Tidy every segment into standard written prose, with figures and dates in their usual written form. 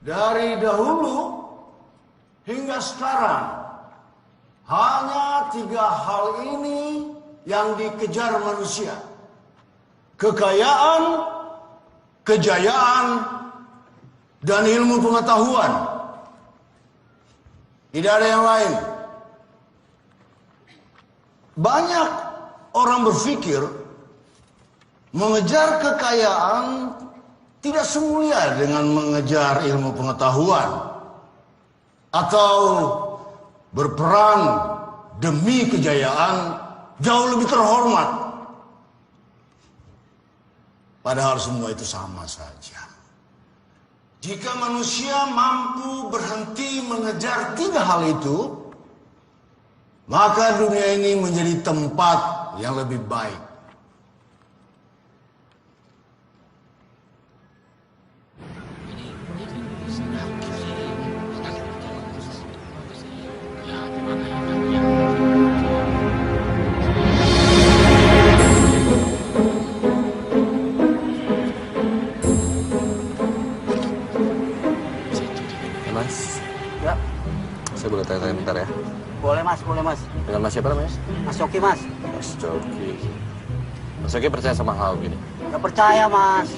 Dari dahulu hingga sekarang, hanya 3 hal ini yang dikejar manusia. Kekayaan, kejayaan, dan ilmu pengetahuan. Tidak ada yang lain. Banyak orang berpikir mengejar kekayaan tidak semulia dengan mengejar ilmu pengetahuan atau berperang demi kejayaan jauh lebih terhormat. Padahal semua itu sama saja. Jika manusia mampu berhenti mengejar 3 hal itu, maka dunia ini menjadi tempat yang lebih baik. Saya boleh tanya-tanya bentar ya? Boleh mas, boleh mas. Dengan mas siapa namanya? Mas Coki mas. Mas Coki. Mas Coki percaya sama hal begini? Gak percaya mas.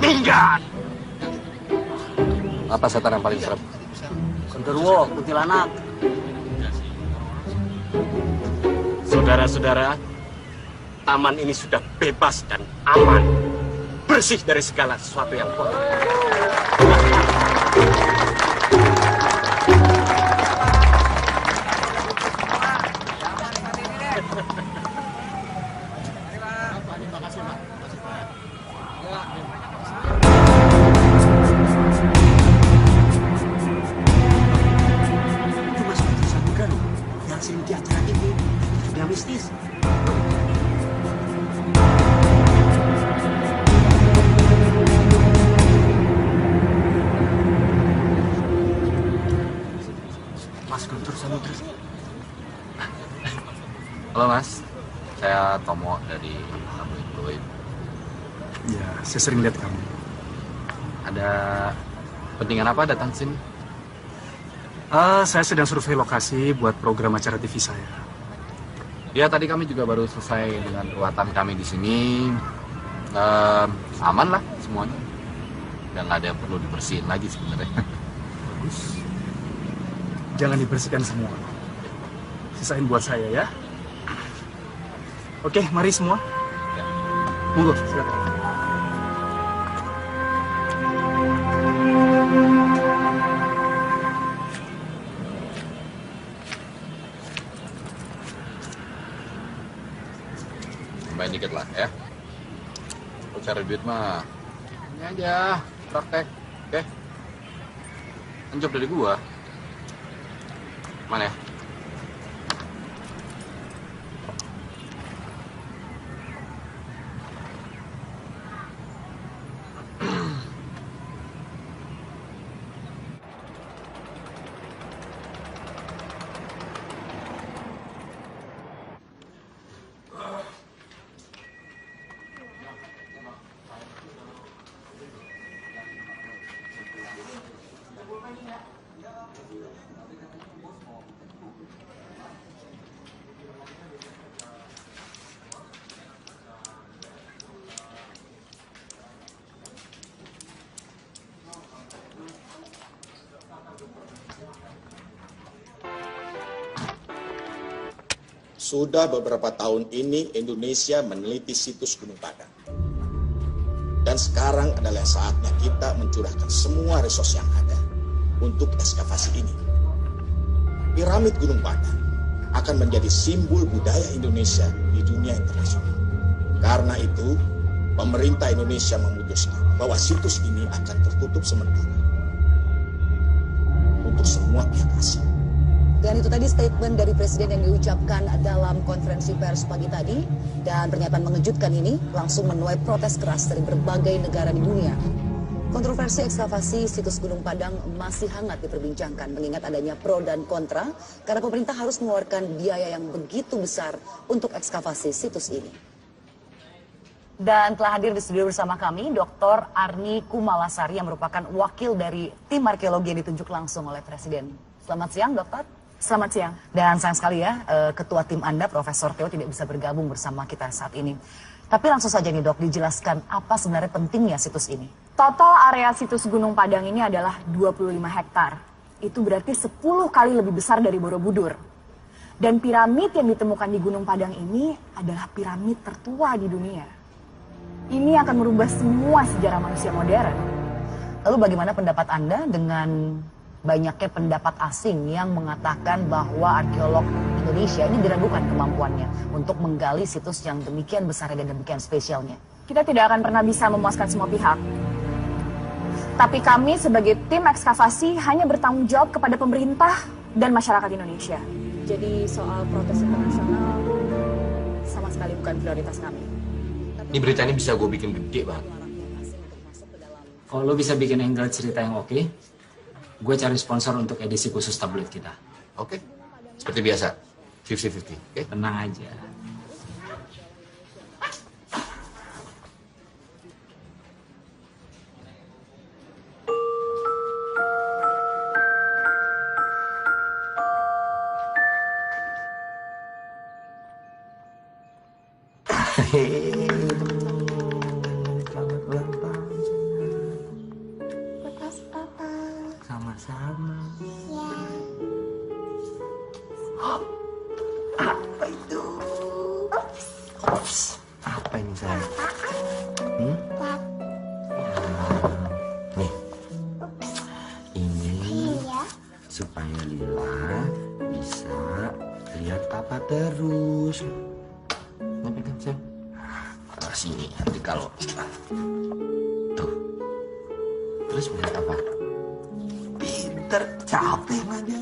Minggat! Apa setan yang paling serem? Genderuwo, kuntilanak. Saudara-saudara, taman ini sudah bebas dan aman. Bersih dari segala sesuatu yang kotor. Mistis. Mas Guntur Samudra. Halo mas, saya Tomo dari Tabloid Fluid. Ya, saya sering lihat kamu. Ada kepentingan apa datang sini? Saya sedang survei lokasi buat program acara TV saya. Ya tadi kami juga baru selesai dengan ruatan kami di sini. Aman lah semuanya. Dan nggak ada yang perlu dibersihin lagi sebenarnya. Bagus. Jangan dibersihkan semua. Sisain buat saya ya. Oke, mari semua. Ya. Monggo, silakan. Tambahin dikit lah ya. Kalau cari duit mah ini aja praktek, oke? Anjop dari gua. Mana ya? Sudah beberapa tahun ini Indonesia meneliti situs Gunung Padang. Dan sekarang adalah saatnya kita mencurahkan semua resource yang ada untuk ekskavasi ini. Piramid Gunung Padang akan menjadi simbol budaya Indonesia di dunia internasional. Karena itu, pemerintah Indonesia memutuskan bahwa situs ini akan tertutup sementara untuk semua pihak asing. Dan itu tadi statement dari Presiden yang diucapkan dalam konferensi pers pagi tadi. Dan pernyataan mengejutkan ini langsung menuai protes keras dari berbagai negara di dunia. Kontroversi ekskavasi situs Gunung Padang masih hangat diperbincangkan mengingat adanya pro dan kontra karena pemerintah harus mengeluarkan biaya yang begitu besar untuk ekskavasi situs ini. Dan telah hadir di studio bersama kami Dr. Arni Kumalasari yang merupakan wakil dari tim arkeologi yang ditunjuk langsung oleh Presiden. Selamat siang, Dokter. Selamat siang. Dan sayang sekali ya, Ketua tim Anda, Profesor Theo tidak bisa bergabung bersama kita saat ini. Tapi langsung saja nih dok, dijelaskan apa sebenarnya pentingnya situs ini. Total area situs Gunung Padang ini adalah 25 hektar. Itu berarti 10 kali lebih besar dari Borobudur. Dan piramid yang ditemukan di Gunung Padang ini adalah piramid tertua di dunia. Ini akan merubah semua sejarah manusia modern. Lalu bagaimana pendapat Anda dengan banyaknya pendapat asing yang mengatakan bahwa arkeolog Indonesia ini diragukan kemampuannya untuk menggali situs yang demikian besar dan demikian spesialnya? Kita tidak akan pernah bisa memuaskan semua pihak. Tapi kami sebagai tim ekskavasi hanya bertanggung jawab kepada pemerintah dan masyarakat Indonesia. Jadi soal protes internasional sama sekali bukan prioritas kami. Ini berita ini bisa gue bikin gede banget. Kalau lo bisa bikin angle cerita yang oke, gue cari sponsor untuk edisi khusus tabloid kita. Oke, seperti biasa, 50-50, oke? Tenang aja. Selamat ulang tahun. Sama-sama. Apa itu? Apa ini sayang? Nih. Ini supaya Lila bisa lihat papa terus. Nih pegang sayang. Sini, nanti kalau... Tuh. Terus melihat apa? Pinter, capek aja.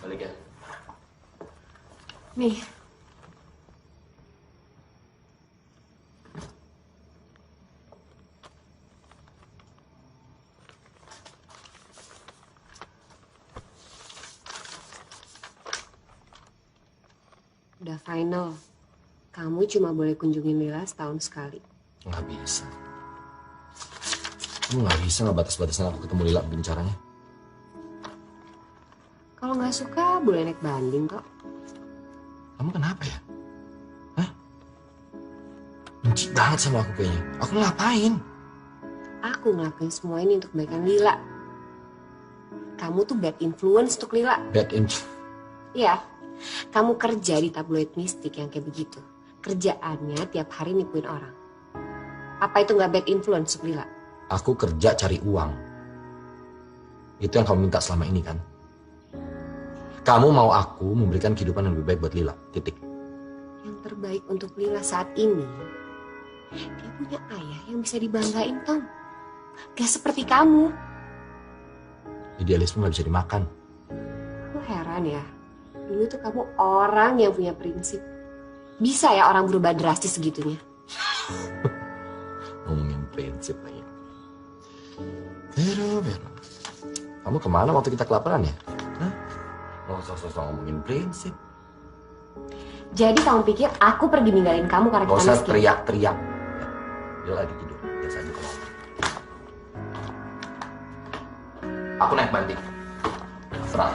Balik ya. Nih, udah final. Kamu cuma boleh kunjungin Lila setahun sekali. Nggak bisa. Kamu nggak bisa nggak batas-batasan aku ketemu Lila begini caranya. Kalau nggak suka, boleh naik banding kok. Kamu kenapa ya? Hah? Benci banget sama aku kayaknya. Aku ngapain? Aku ngelakuin semua ini untuk kebaikan Lila. Kamu tuh bad influence untuk Lila. Bad influence. Iya, kamu kerja di tabloid mistik yang kayak begitu. Kerjaannya tiap hari nipuin orang. Apa itu nggak bad influence untuk Lila? Aku kerja cari uang. Itu yang kamu minta selama ini kan? Kamu mau aku memberikan kehidupan yang lebih baik buat Lila, titik. Yang terbaik untuk Lila saat ini, dia punya ayah yang bisa dibanggain, Tom. Gak seperti kamu. Idealisme gak bisa dimakan. Aku heran ya, dulu tuh kamu orang yang punya prinsip. Bisa ya orang berubah drastis segitunya? Ngomongin prinsip lagi. Vero. Kamu kemana waktu kita kelaparan ya? Hah? Mau sosok ngomongin prinsip. Jadi kamu pikir aku pergi ninggalin kamu karena kita miskin? Gak usah teriak-teriak. Dia lagi tidur, biasa aja kalau. Aku naik banting. Serah.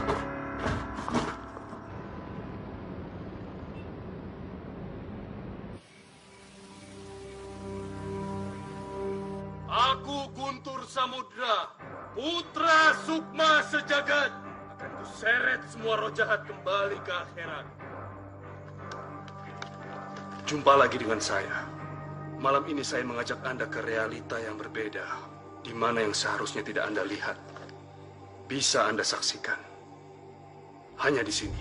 Aku Guntur Samudra, putra Sukma sejagat, akan kuseret semua roh jahat kembali ke akhirat. Jumpa lagi dengan saya. Malam ini saya mengajak Anda ke realita yang berbeda, di mana yang seharusnya tidak Anda lihat, bisa Anda saksikan. Hanya di sini,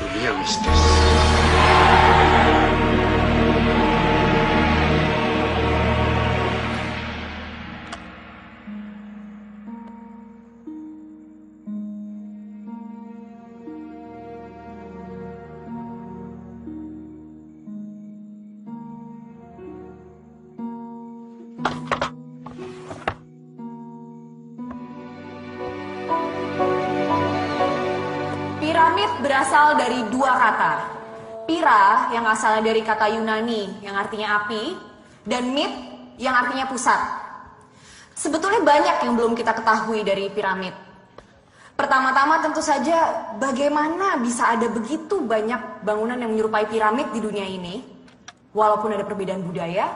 dunia mistis. Piramid berasal dari dua kata. Pira yang asalnya dari kata Yunani yang artinya api, dan mit yang artinya pusat. Sebetulnya banyak yang belum kita ketahui dari piramid. Pertama-tama tentu saja bagaimana bisa ada begitu banyak bangunan yang menyerupai piramid di dunia ini, walaupun ada perbedaan budaya,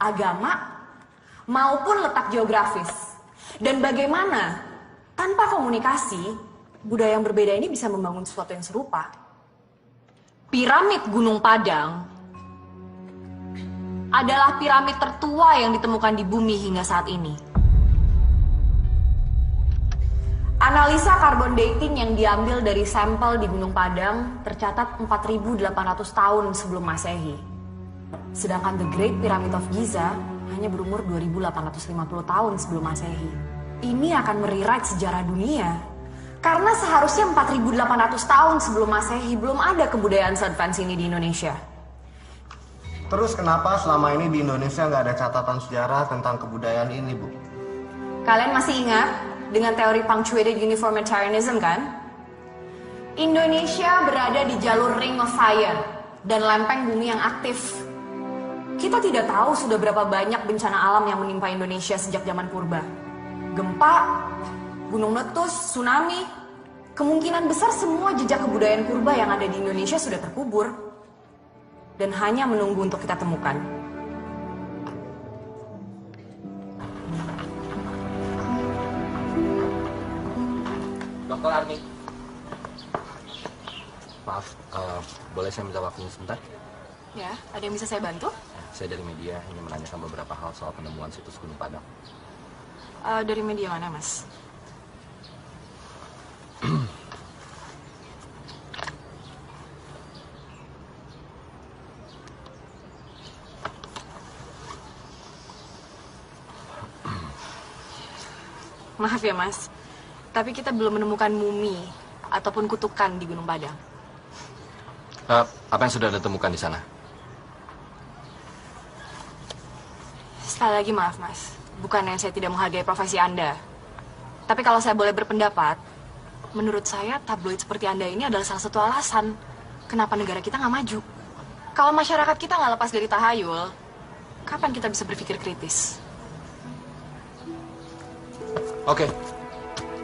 agama, maupun letak geografis. Dan bagaimana tanpa komunikasi, budaya yang berbeda ini bisa membangun sesuatu yang serupa. Piramid Gunung Padang adalah piramid tertua yang ditemukan di bumi hingga saat ini. Analisa carbon dating yang diambil dari sampel di Gunung Padang tercatat 4.800 tahun sebelum Masehi. Sedangkan The Great Pyramid of Giza hanya berumur 2.850 tahun sebelum Masehi. Ini akan merewrite sejarah dunia. Karena seharusnya 4.800 tahun sebelum Masehi belum ada kebudayaan se-advance ini di Indonesia. Terus kenapa selama ini di Indonesia nggak ada catatan sejarah tentang kebudayaan ini, Bu? Kalian masih ingat dengan teori punctuated uniformitarianism kan? Indonesia berada di jalur Ring of Fire dan lempeng bumi yang aktif. Kita tidak tahu sudah berapa banyak bencana alam yang menimpa Indonesia sejak zaman purba. Gempa, gunung meletus, tsunami, kemungkinan besar semua jejak kebudayaan purba yang ada di Indonesia sudah terkubur dan hanya menunggu untuk kita temukan. Dr. Arni. Maaf, boleh saya minta waktunya sebentar? Ya, ada yang bisa saya bantu? Saya dari media, ingin menanyakan beberapa hal soal penemuan situs Gunung Padang. Dari media mana, Mas? Maaf ya Mas, tapi kita belum menemukan mumi ataupun kutukan di Gunung Padang. Apa yang sudah Anda temukan di sana? Sekali lagi maaf Mas, bukannya saya tidak menghargai profesi Anda. Tapi kalau saya boleh berpendapat, menurut saya tabloid seperti Anda ini adalah salah satu alasan kenapa negara kita nggak maju. Kalau masyarakat kita nggak lepas dari tahayul, kapan kita bisa berpikir kritis? Oke,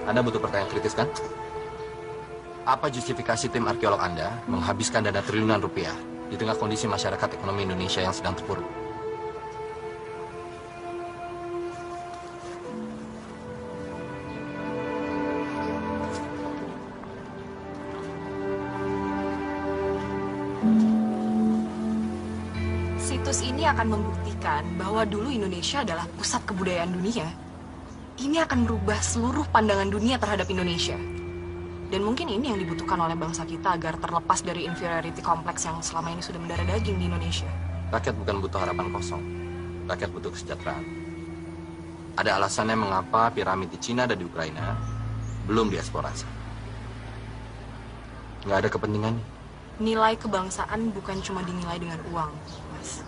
Anda butuh pertanyaan kritis kan? Apa justifikasi tim arkeolog Anda menghabiskan dana triliunan rupiah di tengah kondisi masyarakat ekonomi Indonesia yang sedang terpuruk? Situs ini akan membuktikan bahwa dulu Indonesia adalah pusat kebudayaan dunia. Ini akan merubah seluruh pandangan dunia terhadap Indonesia. Dan mungkin ini yang dibutuhkan oleh bangsa kita agar terlepas dari inferiority kompleks yang selama ini sudah mendarah daging di Indonesia. Rakyat bukan butuh harapan kosong. Rakyat butuh kesejahteraan. Ada alasannya mengapa piramid di Cina dan di Ukraina belum dieksplorasi. Nggak ada kepentingannya. Nilai kebangsaan bukan cuma dinilai dengan uang, Mas.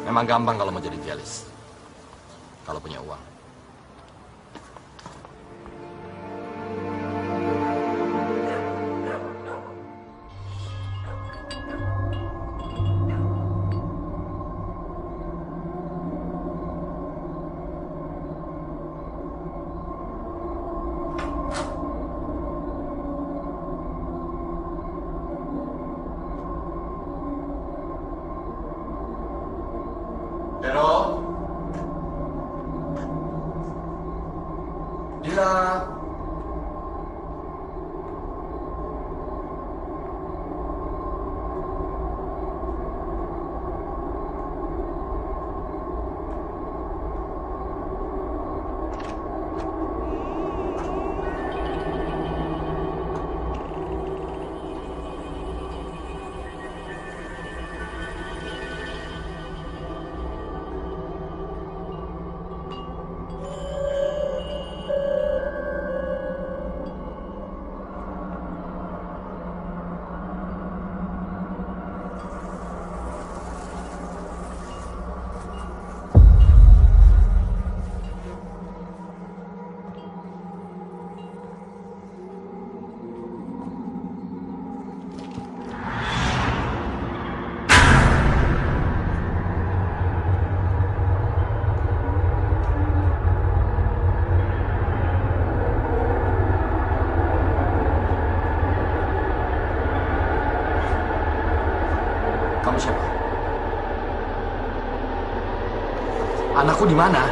Memang gampang kalau mau jadi idealis. Kalau punya uang. Anakku di mana?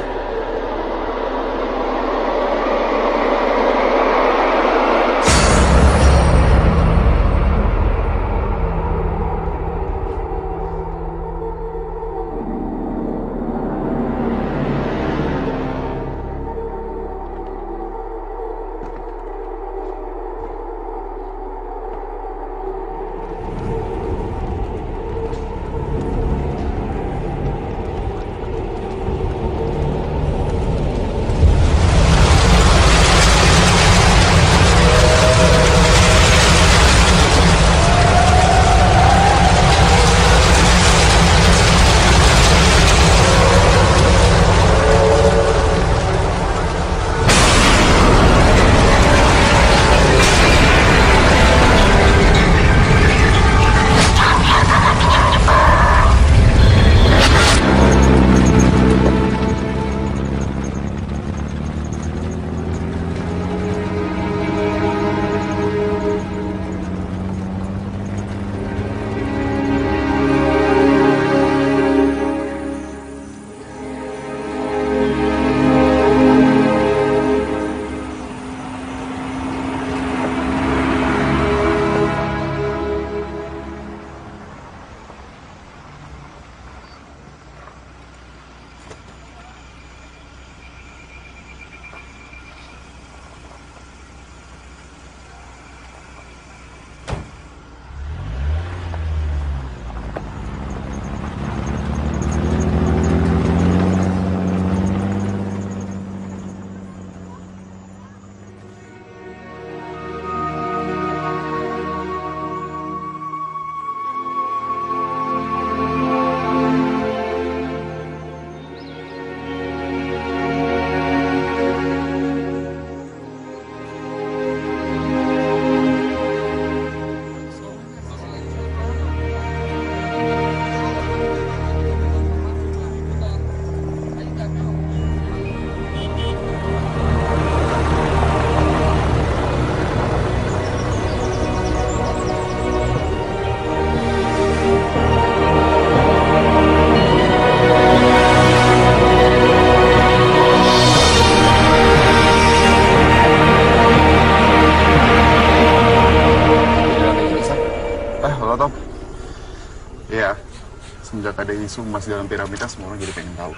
Semenjak ada isu emas dalam piramida, semua orang jadi pengen tahu.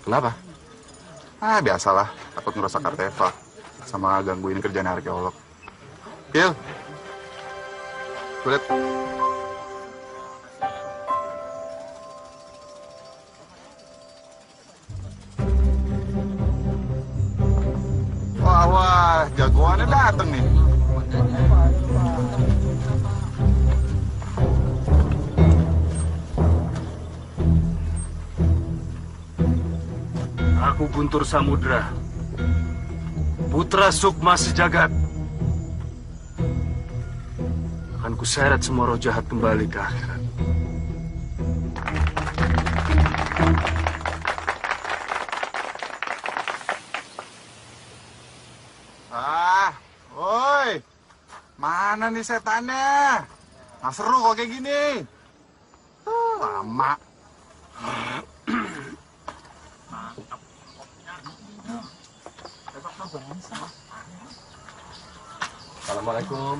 Kenapa? Biasalah, takut ngerusak artefak sama gangguin kerjaan arkeolog. Pil, kulit. Wah, jagoannya dateng nih. Aku Guntur Samudra, putra Sukma Sejagat. Akan kuseret semua roh jahat kembali ke akhirat. Woi, mana nih setannya? Nggak seru kok kayak gini. Lama. Assalamualaikum.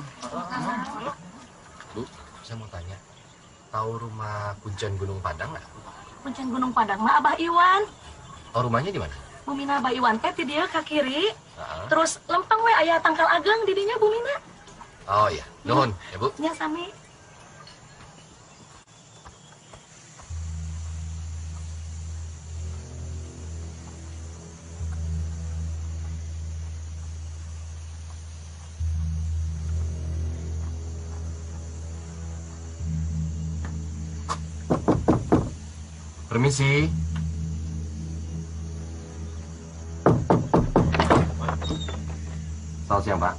Bu, saya mau tanya, tahu rumah Kuncen Gunung Padang nggak? Kuncen Gunung Padang mah Abah Iwan. Oh, rumahnya di mana? Bumina Abah Iwan teh di dia ke kiri. Terus lempeng we aya tangkal ageng di dinya Bumina. Oh iya, nuhun ya Bu. Nya sami. Permisi. Selamat siang, Pak.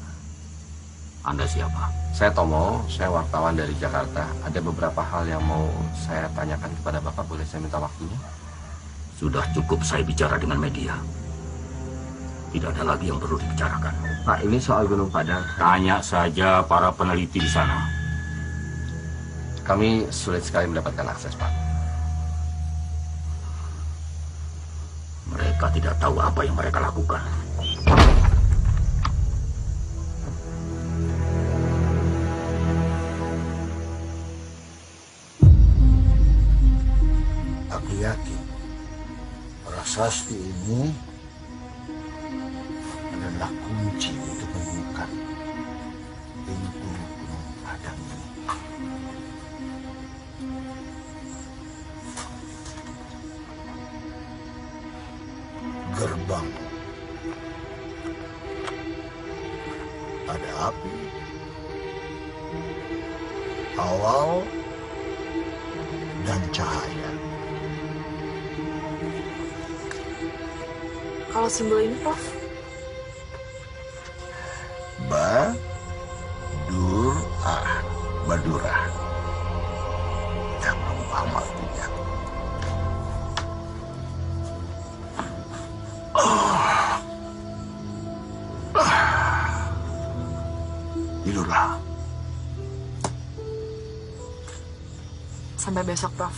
Anda siapa? Saya Tomo, saya wartawan dari Jakarta. Ada beberapa hal yang mau saya tanyakan kepada Bapak, boleh saya minta waktunya? Sudah cukup saya bicara dengan media. Tidak ada lagi yang perlu dibicarakan. Pak, ini soal Gunung Padang. Tanya saja para peneliti di sana. Kami sulit sekali mendapatkan akses, Pak. Mereka tidak tahu apa yang mereka lakukan. Aku yakin prasasti ini adalah kunci untuk membuka pintu Gunung Padang ini. Gerbang ada api, awal, dan cahaya. Kalau simbol ini, Prof? Badurah. Yang paham artinya. Tidurlah. Sampai besok, Prof.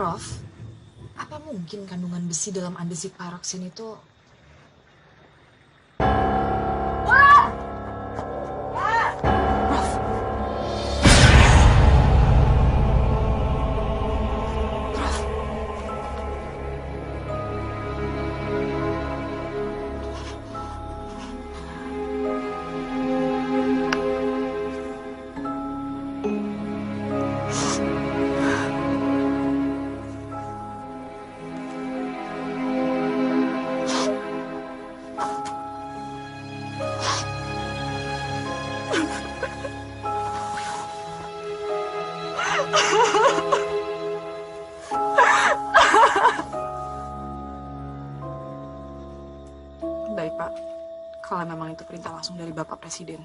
Prof, apa mungkin kandungan besi dalam andesit paroksin itu... Baik, Pak. Kalau memang itu perintah langsung dari Bapak Presiden.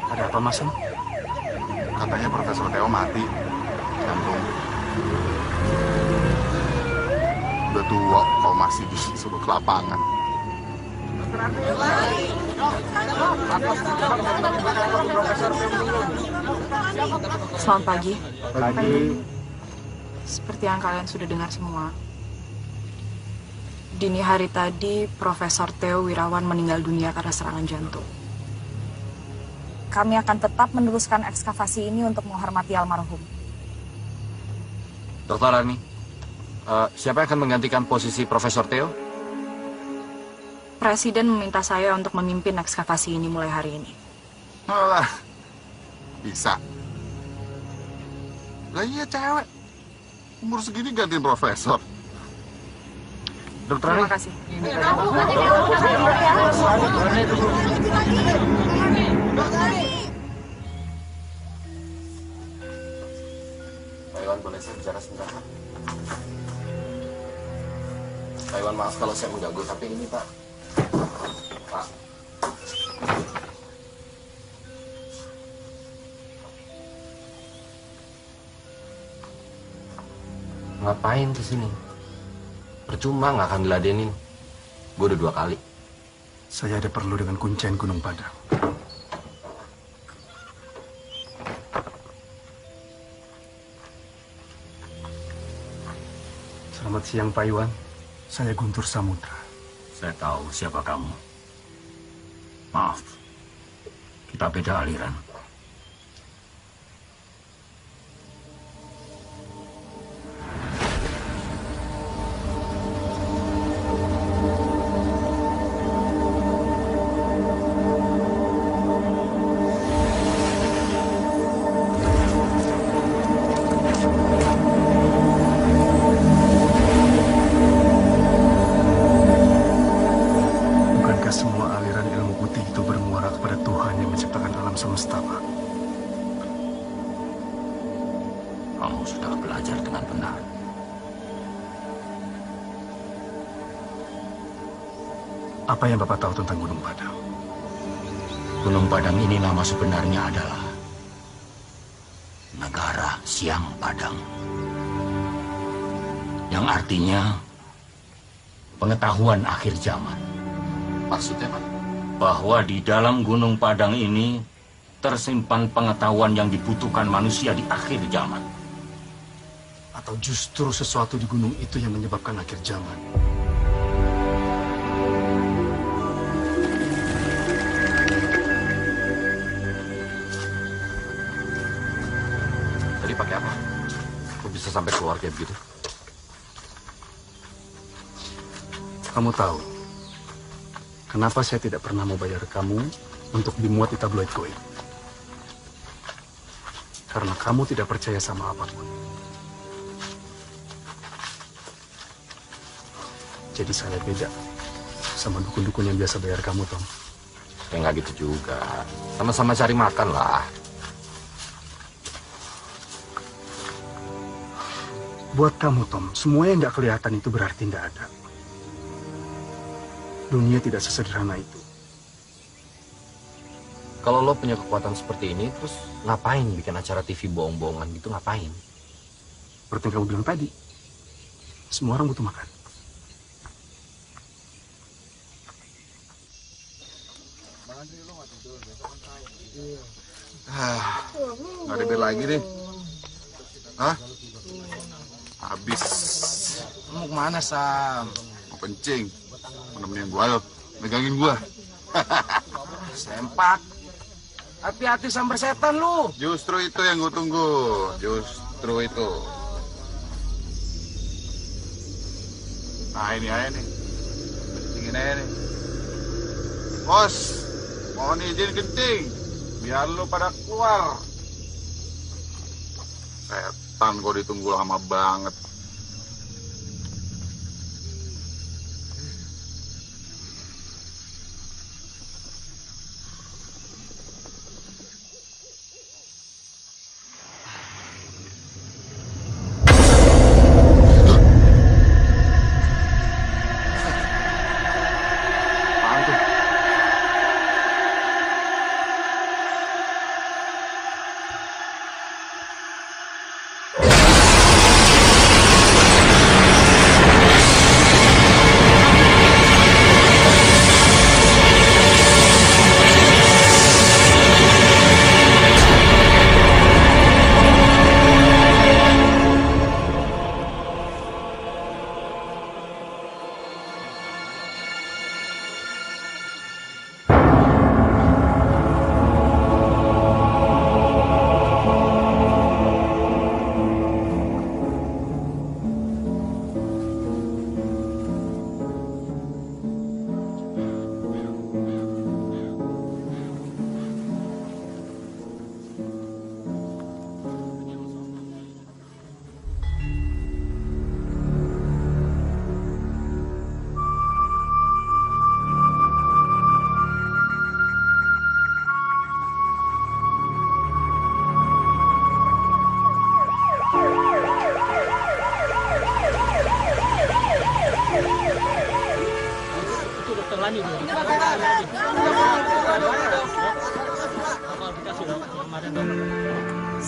Ada apa, Mas? Katanya Profesor Theo mati. Jantung. Udah tua kalau masih disuruh ke lapangan. Selamat pagi. Pagi. Seperti yang kalian sudah dengar semua, dini hari tadi Profesor Theo Wirawan meninggal dunia karena serangan jantung. Kami akan tetap meneruskan ekskavasi ini untuk menghormati almarhum. Dr. Armi, siapa yang akan menggantikan posisi Profesor Theo? Presiden meminta saya untuk memimpin ekskavasi ini mulai hari ini. Alah, bisa. Lah iya cewek. Umur segini gantiin profesor. Dokter Terima kasih. Pak Iwan, boleh saya bicara sebentar, Pak? Pak Iwan, maaf kalau saya mengganggu, tapi ini Pak. Pak. Ngapain kesini? Percuma, nggak akan diladenin. Gue udah 2 kali. Saya ada perlu dengan kuncen Gunung Padang. Selamat siang, Pak Iwan. Saya Guntur Samudra. Saya tahu siapa kamu. Maaf, kita beda aliran. Bukankah semua aliran ilmu putih itu bermuara kepada Tuhan yang menciptakan alam semesta, Pak? Kamu sudah belajar dengan benar. Apa yang Bapak tahu tentang Gunung Padang? Gunung Padang ini nama sebenarnya adalah Negara Siang Padang. Yang artinya pengetahuan akhir zaman. Maksudnya, Pak? Bahwa di dalam Gunung Padang ini tersimpan pengetahuan yang dibutuhkan manusia di akhir zaman. Atau justru sesuatu di gunung itu yang menyebabkan akhir zaman? Tadi pakai apa? Kok bisa sampai keluar kayak begitu? Kamu tahu, kenapa saya tidak pernah mau bayar kamu untuk dimuat di tabloid goib? Karena kamu tidak percaya sama apapun. Jadi saya beda sama dukun-dukun yang biasa bayar kamu, Tom. Ya nggak gitu juga. Sama-sama cari makan lah. Buat kamu, Tom, semua yang nggak kelihatan itu berarti nggak ada. Dunia tidak sesederhana itu. Kalau lo punya kekuatan seperti ini, terus ngapain bikin acara TV bohong-bohongan gitu, ngapain? Seperti yang kamu bilang tadi, semua orang butuh makan. Nggak ada bir lagi nih. Hah? Habis. Mau kemana, Sam? Mau kencing. Menemenin gua, ayo. Megangin gua. Sempak. Hati-hati sambar setan lu. Justru itu yang gue tunggu. Justru itu. Nah ini aja nih. Kencingin aja nih. Bos, mohon izin kencing. Biar lu pada keluar. Setan kok ditunggu lama banget.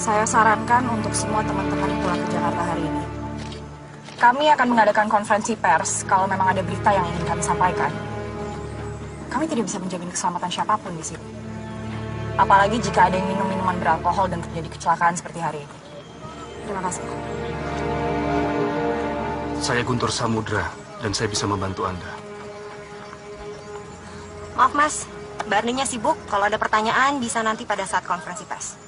Saya sarankan untuk semua teman-teman pulang ke Jakarta hari ini. Kami akan mengadakan konferensi pers kalau memang ada berita yang ingin kami sampaikan. Kami tidak bisa menjamin keselamatan siapapun di sini. Apalagi jika ada yang minum minuman beralkohol dan terjadi kecelakaan seperti hari ini. Terima kasih. Saya Guntur Samudra dan saya bisa membantu Anda. Maaf Mas, Mbak Arninya sibuk. Kalau ada pertanyaan bisa nanti pada saat konferensi pers.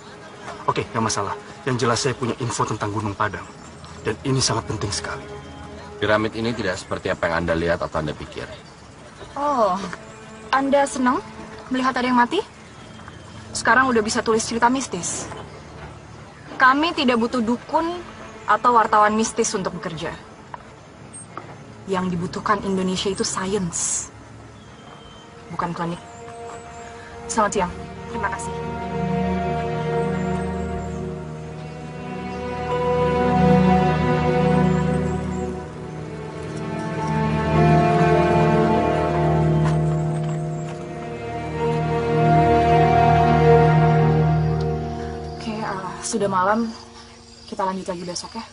Oke, nggak masalah. Yang jelas saya punya info tentang Gunung Padang. Dan ini sangat penting sekali. Piramid ini tidak seperti apa yang Anda lihat atau Anda pikir. Oh, Anda senang melihat ada yang mati? Sekarang udah bisa tulis cerita mistis. Kami tidak butuh dukun atau wartawan mistis untuk bekerja. Yang dibutuhkan Indonesia itu sains, bukan klinik. Selamat siang. Terima kasih. Sudah malam, kita lanjut lagi besok ya.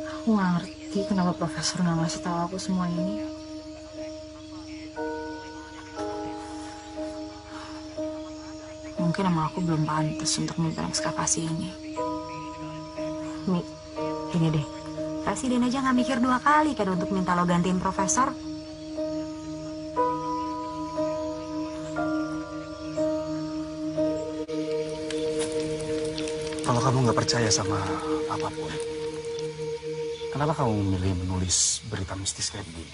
Aku nggak ngerti kenapa profesor nggak ngasih tahu aku semua ini. Mungkin emang aku belum pantas untuk memimpin ekskavasi ini. Mi, gini deh. Presiden aja nggak mikir 2 kali kan untuk minta lo gantiin profesor. Kalau kamu nggak percaya sama apapun, kenapa kamu memilih menulis berita mistis kayak begini?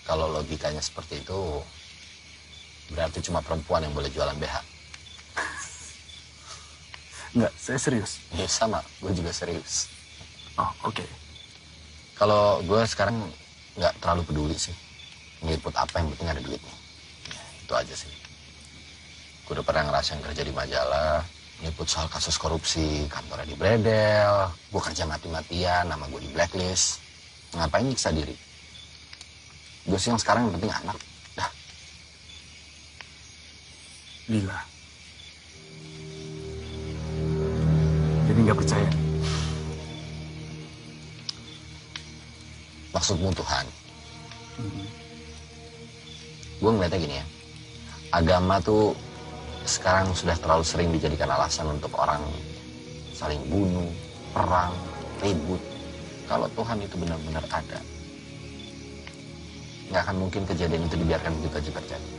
Kalau logikanya seperti itu, berarti cuma perempuan yang boleh jualan BH. Enggak, saya serius. Iya sama, gue juga serius. Oh, oke. Kalau gue sekarang nggak terlalu peduli sih. Ngeliput apa yang penting ada duitnya. Ya, itu aja sih. Gue udah pernah ngerasain kerja di majalah, Nyebut soal kasus korupsi, kantornya dibredel, gue kerja mati-matian, nama gue di blacklist. Ngapain nyiksa diri? Gue sih yang sekarang yang penting anak. Dah. Lila. Jadi nggak percaya? Maksudmu Tuhan? Gue ngeliatnya gini ya. Agama tuh sekarang sudah terlalu sering dijadikan alasan untuk orang saling bunuh, perang, ribut. Kalau Tuhan itu benar-benar ada, nggak akan mungkin kejadian itu dibiarkan begitu aja terjadi.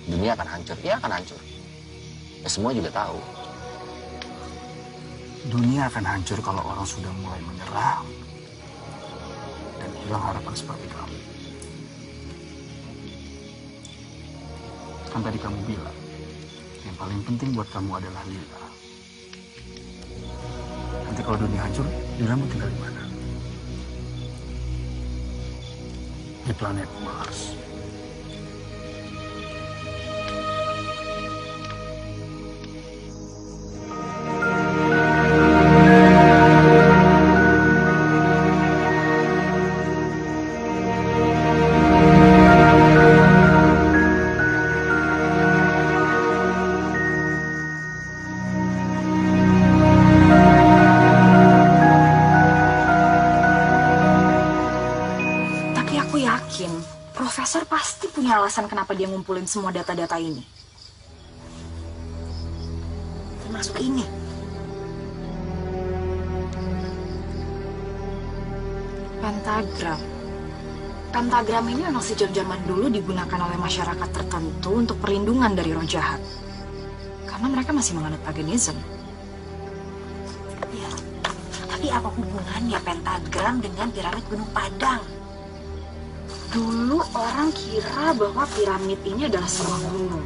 Dunia akan hancur, ya akan hancur. Ya semua juga tahu. Dunia akan hancur kalau orang sudah mulai menyerah dan hilang harapan seperti kamu. Kan tadi kamu bilang, yang paling penting buat kamu adalah Lila. Nanti kalau dunia hancur, Lila mau tinggal di mana? Di planet Mars. Profesor pasti punya alasan kenapa dia ngumpulin semua data-data ini. Termasuk ini. Pentagram. Pentagram ini memang sejak zaman dulu digunakan oleh masyarakat tertentu untuk perlindungan dari roh jahat. Karena mereka masih menganut paganism. Ya, tapi apa hubungannya pentagram dengan piramid Gunung Padang? Dulu orang kira bahwa piramid ini adalah sebuah gunung.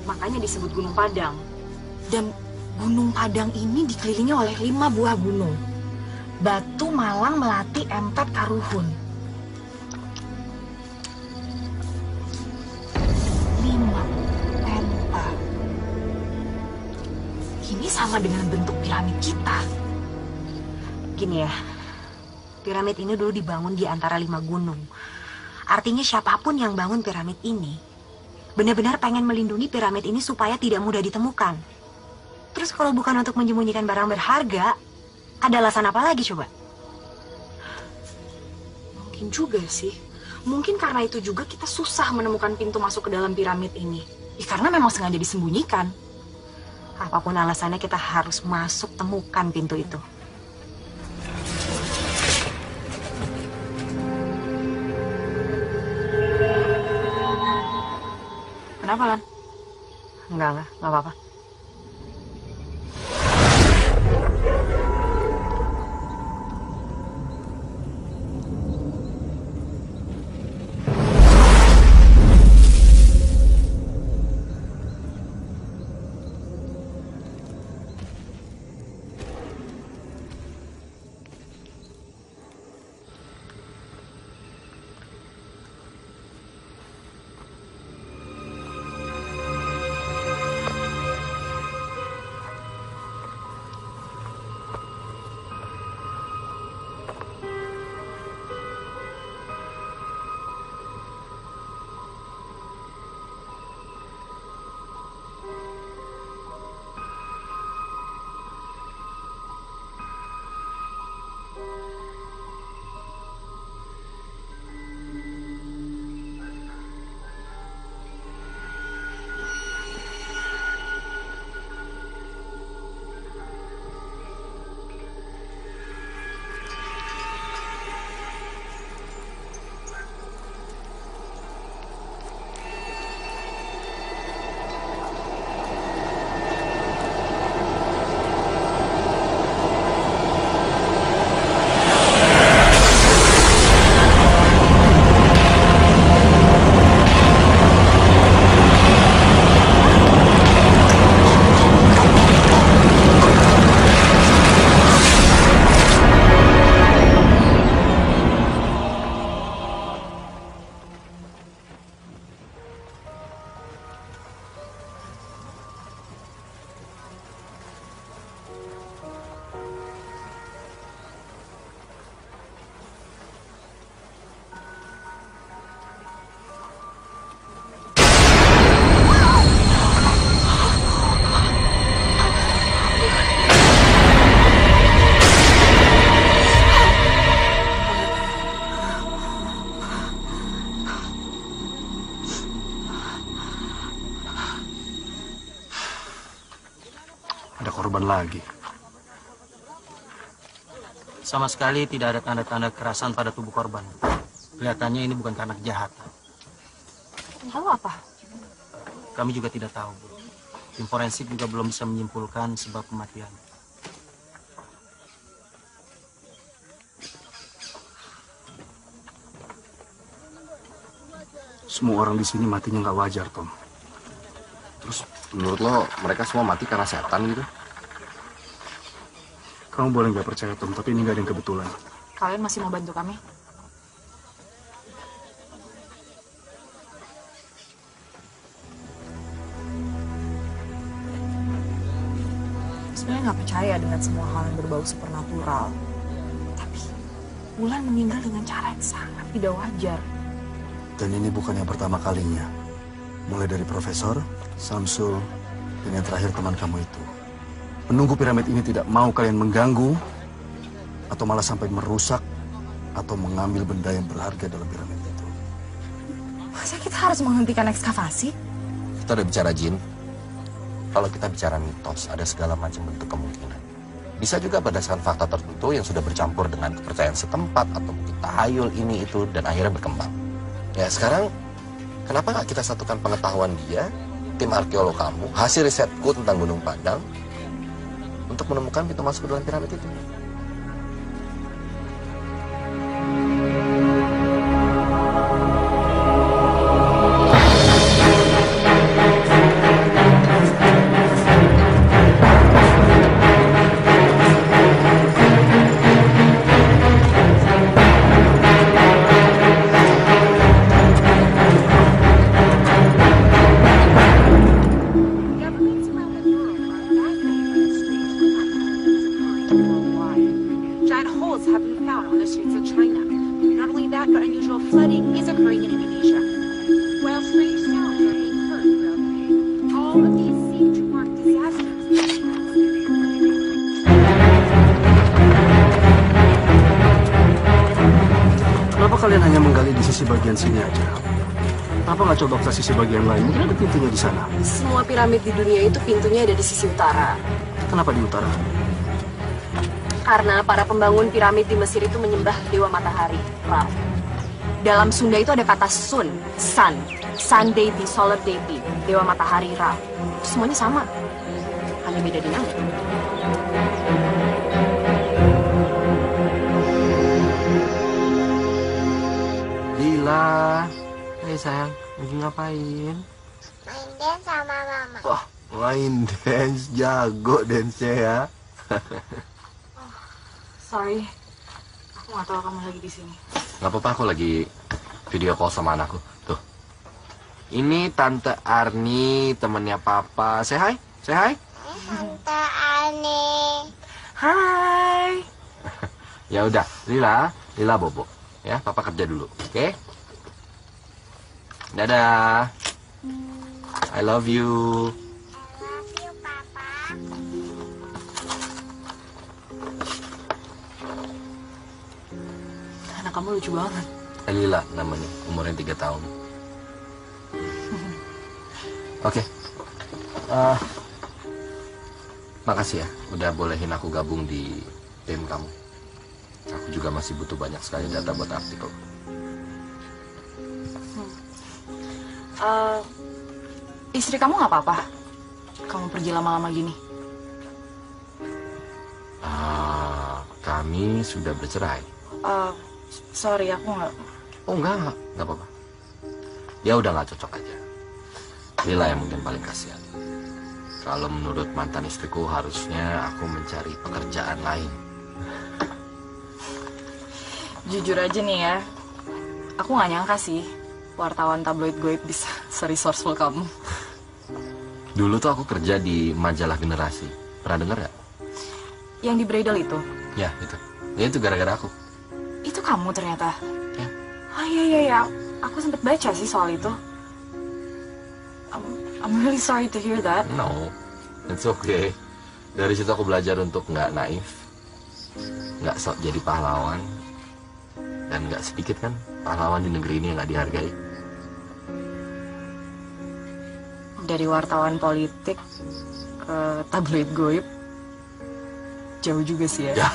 Makanya disebut Gunung Padang. Dan Gunung Padang ini dikelilingi oleh 5 buah gunung. Batu, Malang, Melati, Empet, Karuhun. 5 penta. Ini sama dengan bentuk piramid kita. Gini ya, piramid ini dulu dibangun di antara 5 gunung. Artinya siapapun yang bangun piramid ini benar-benar pengen melindungi piramid ini supaya tidak mudah ditemukan. Terus kalau bukan untuk menyembunyikan barang berharga, ada alasan apa lagi coba? Mungkin juga sih. Mungkin karena itu juga kita susah menemukan pintu masuk ke dalam piramid ini. Ya, karena memang sengaja disembunyikan. Apapun alasannya kita harus masuk temukan pintu itu. Kenapa, Lan? Enggak apa-apa. Ada korban lagi. Sama sekali tidak ada tanda-tanda kekerasan pada tubuh korban. Kelihatannya ini bukan karena kejahatan. Lalu apa? Kami juga tidak tahu, Bu. Tim forensik juga belum bisa menyimpulkan sebab kematian. Semua orang di sini matinya nggak wajar, Tom. Terus menurut lo mereka semua mati karena setan gitu? Kamu boleh nggak percaya, Tom, tapi ini nggak ada yang kebetulan. Kalian masih mau bantu kami? Sebenarnya nggak percaya dengan semua hal yang berbau supernatural. Tapi Wulan meninggal dengan cara yang sangat tidak wajar. Dan ini bukan yang pertama kalinya. Mulai dari Profesor, Samsul, dan yang terakhir teman kamu itu. Penunggu piramid ini tidak mau kalian mengganggu, atau malah sampai merusak, atau mengambil benda yang berharga dalam piramid itu. Masa kita harus menghentikan ekskavasi? Kita udah bicara jin. Kalau kita bicara mitos, ada segala macam bentuk kemungkinan. Bisa juga berdasarkan fakta tertentu yang sudah bercampur dengan kepercayaan setempat, atau mungkin tahayul ini itu, dan akhirnya berkembang. Ya sekarang, kenapa nggak kita satukan pengetahuan dia, tim arkeolog kamu, hasil risetku tentang Gunung Padang, untuk menemukan pintu masuk ke dalam piramid itu? Kalian hanya menggali di sisi bagian sini aja. Kenapa nggak coba ke sisi bagian lain? Mungkin ada pintunya di sana. Semua piramid di dunia itu pintunya ada di sisi utara. Kenapa di utara? Karena para pembangun piramid di Mesir itu menyembah dewa matahari, Ra. Dalam Sunda itu ada kata sun, sun deity, solar deity, dewa matahari, Ra. Semuanya sama, hanya beda di nama. Lila, hai sayang, lagi ngapain? Main dance sama mama. Wah, main dance, jago dance-nya ya. Sorry, aku nggak tahu kamu lagi di sini. Gak apa-apa, aku lagi video call sama anakku. Tuh, ini Tante Arni, temennya Papa. Say hi, say hi. Tante Arni. Hai. Ya udah, Lila bobo. Ya, Papa kerja dulu, oke? Dadah. I love you. Anak kamu lucu banget. Lila namanya, umurnya 3 tahun. Oke. Makasih ya, udah bolehin aku gabung di tim kamu. Aku juga masih butuh banyak sekali data buat artikel. Istri kamu nggak apa-apa? Kamu pergi lama-lama gini? Kami sudah bercerai. Sorry, aku nggak. Oh enggak apa-apa. Ya udah nggak cocok aja. Lila yang mungkin paling kasihan. Kalau menurut mantan istriku harusnya aku mencari pekerjaan lain. Jujur aja nih ya, aku nggak nyangka sih wartawan tabloid Goib bisa se-resourceful kamu. Dulu tuh aku kerja di majalah Generasi. Pernah denger ya? Yang di Bridal itu? Ya, itu. Ya itu gara-gara aku. Itu kamu ternyata? Ya. Ah iya. Aku sempat baca sih soal itu. I'm really sorry to hear that. No, it's okay. Dari situ aku belajar untuk nggak naif, nggak sok jadi pahlawan, dan nggak sedikit kan pahlawan di negeri ini yang nggak dihargai. Dari wartawan politik ke tabloid goib jauh juga sih ya.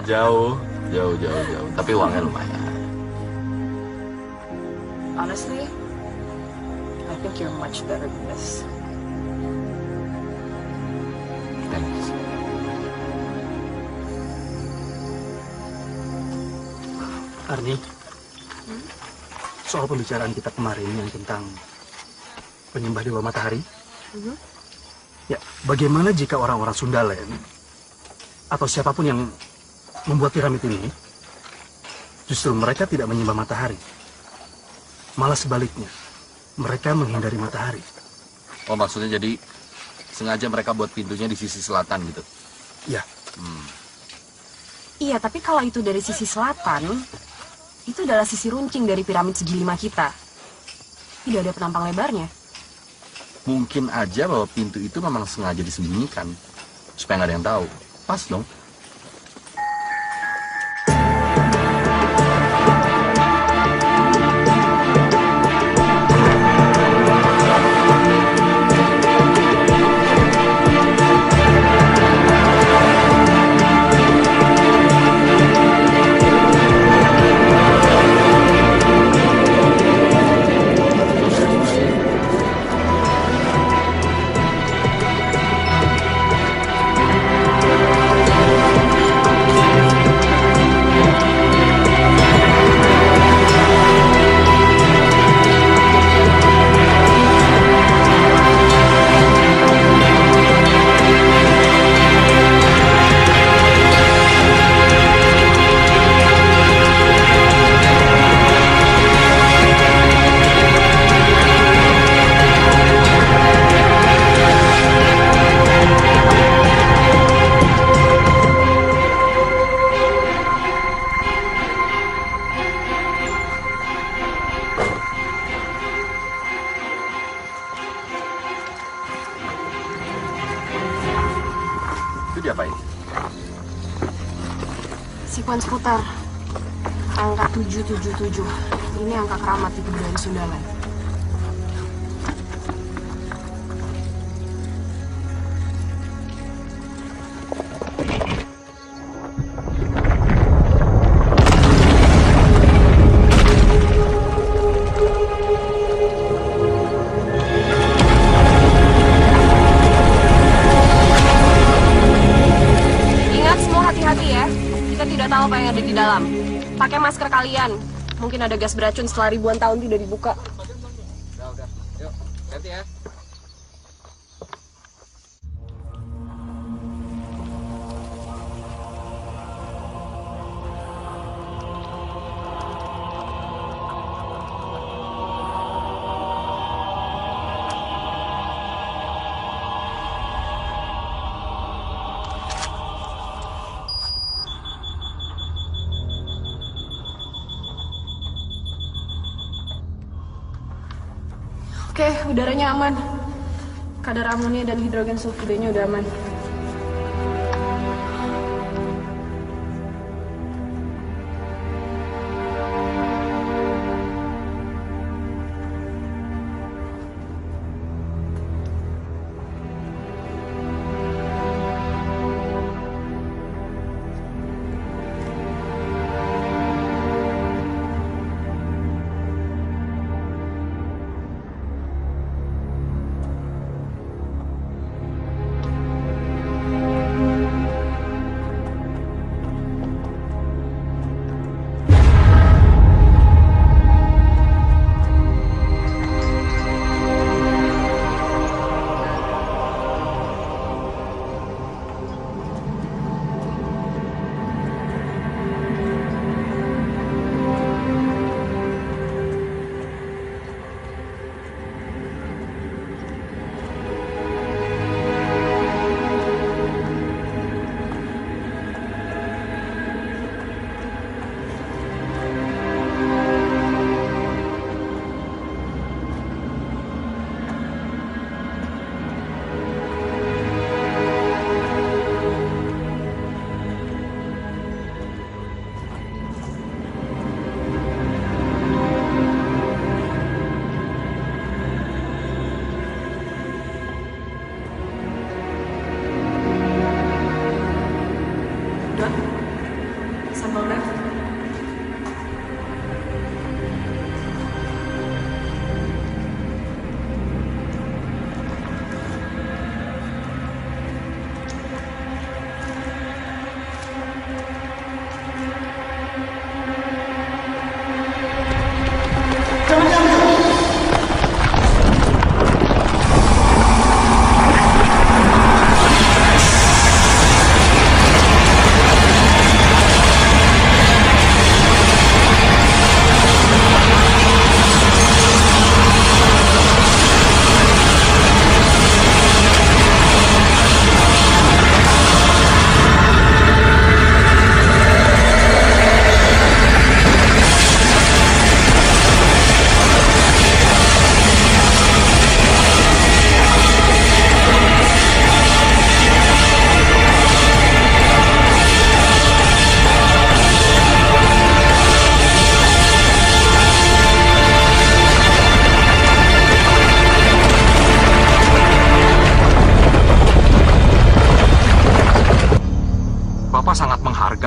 Jauh. Tapi uangnya lumayan. Honestly, I think you're much better than this. Thanks. Arni, soal pembicaraan kita kemarin yang tentang penyembah Dewa Matahari, ya bagaimana jika orang-orang Sundalen atau siapapun yang membuat piramid ini, justru mereka tidak menyembah matahari, malah sebaliknya, mereka menghindari matahari. Oh, maksudnya jadi sengaja mereka buat pintunya di sisi selatan gitu? Ya. Iya, tapi kalau itu dari sisi selatan, itu adalah sisi runcing dari piramid segi 5 kita. Tidak ada penampang lebarnya. Mungkin aja bahwa pintu itu memang sengaja disembunyikan, supaya nggak ada yang tahu. Pas dong. Sekuens putar. Angka 777. Ini angka keramat di kebudayaan Sundaland. Pakai masker kalian. Mungkin ada gas beracun setelah ribuan tahun tidak dibuka. Udah. Yuk, ganti ya. Oke, udaranya aman. Kadar amonia dan hidrogen sulfidenya udah aman.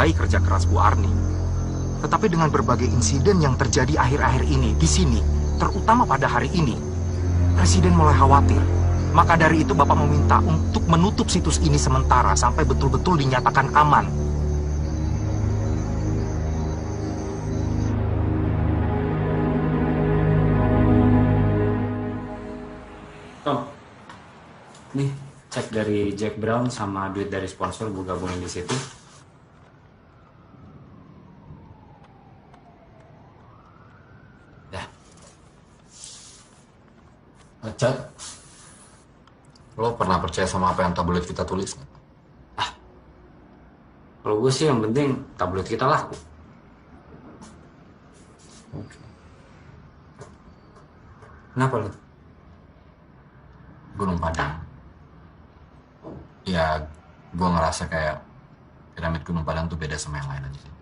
menghargai kerja keras Bu Arni. Tetapi dengan berbagai insiden yang terjadi akhir-akhir ini di sini, terutama pada hari ini, Presiden mulai khawatir. Maka dari itu Bapak meminta untuk menutup situs ini sementara sampai betul-betul dinyatakan aman. Tom, nih cek dari Jack Brown sama duit dari sponsor gue gabungin di situ. Cak, lo pernah percaya sama apa yang tabloid kita tulis? Kalau gue sih yang penting tabloid kita laku. Kenapa lo? Gunung Padang. Ya, gue ngerasa kayak piramid Gunung Padang tuh beda sama yang lain aja sih.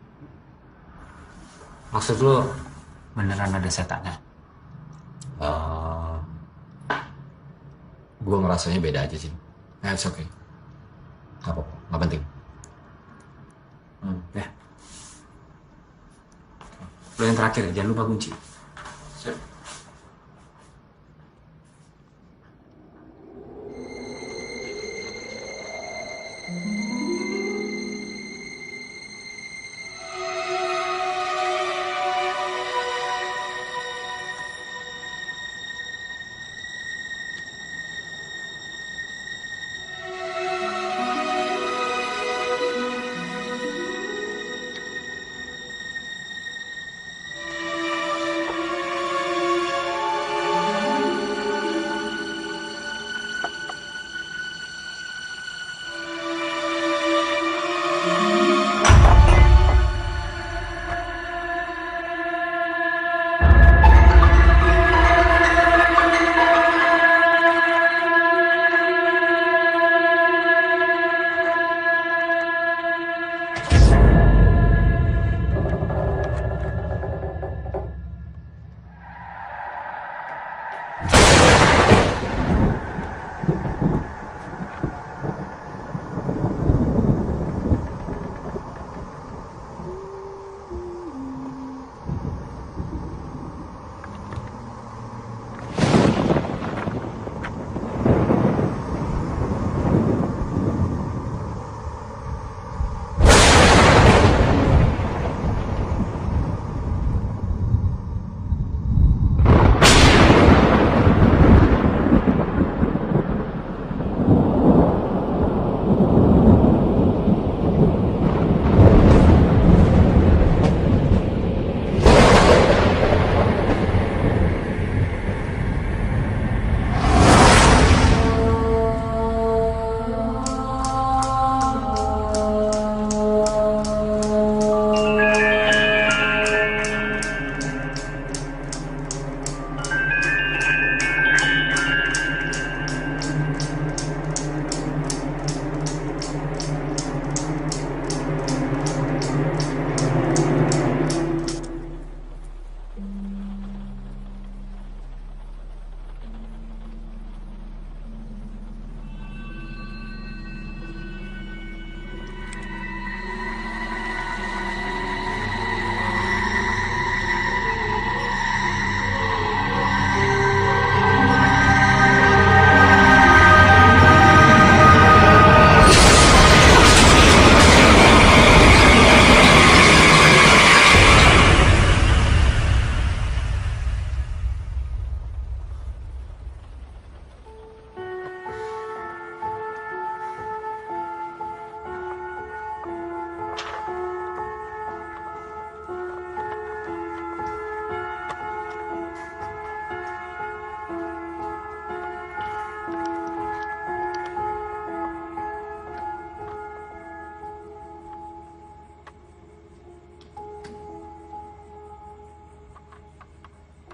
Maksud lo beneran ada setannya? Gue ngerasanya beda aja sih. Nah, it's okay. Gak apa-apa, gak penting. Ya. Lo yang terakhir, jangan lupa kunci. Siap.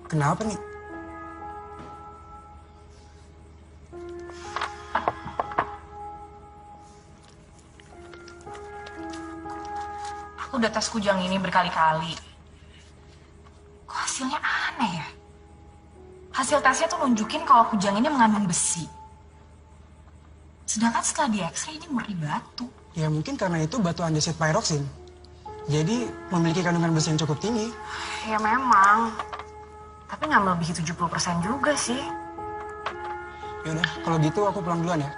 Kenapa nih? Aku udah tes kujang ini berkali-kali. Kok hasilnya aneh ya? Hasil tesnya tuh nunjukin kalau kujang ini mengandung besi. Sedangkan setelah di X-ray ini murni batu. Ya mungkin karena itu batu andesit pyroxene. Jadi memiliki kandungan besi yang cukup tinggi. Ya memang. Tapi nggak melebihi 70% juga sih. Yaudah, kalau gitu aku pulang duluan ya.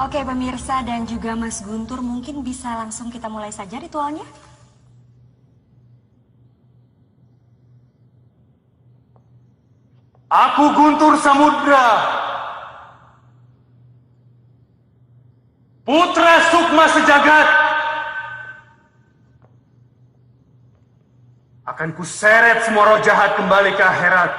Oke pemirsa dan juga Mas Guntur, mungkin bisa langsung kita mulai saja ritualnya. Aku Guntur Samudra, putra Sukma Sejagat, akan kuseret semua roh jahat kembali ke akhirat.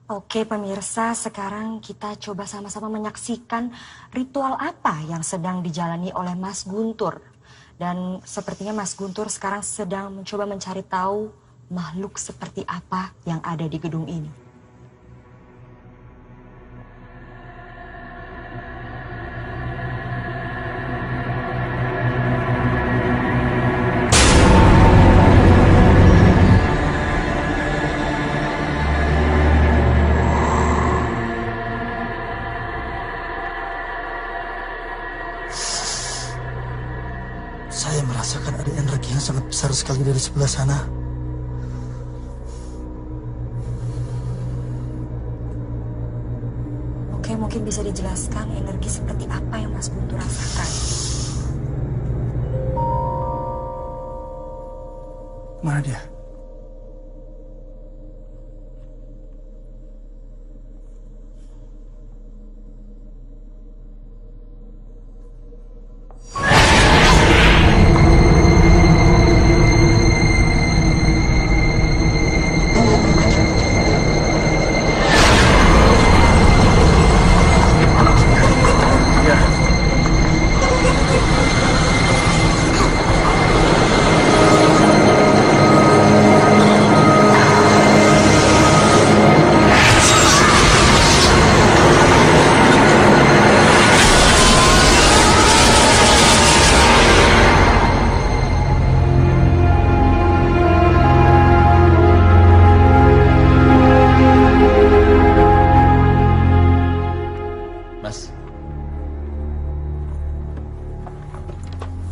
Oke pemirsa, sekarang kita coba sama-sama menyaksikan ritual apa yang sedang dijalani oleh Mas Guntur. Dan sepertinya Mas Guntur sekarang sedang mencoba mencari tahu makhluk seperti apa yang ada di gedung ini. Saya merasakan ada energi yang sangat besar sekali dari sebelah sana. Oke, mungkin bisa dijelaskan energi seperti apa yang Mas Guntur rasakan. Mana dia?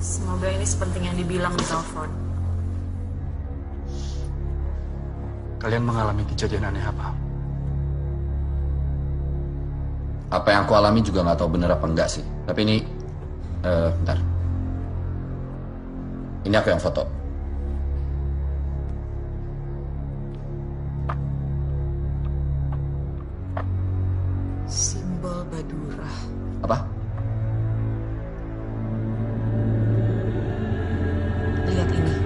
Semoga ini sepenting yang dibilang di telepon. Kalian mengalami kejadian aneh apa? Apa yang aku alami juga nggak tahu bener apa enggak sih. Tapi ini, bentar. Ini aku yang foto. Simbol Badura. Apa? Lihat ini.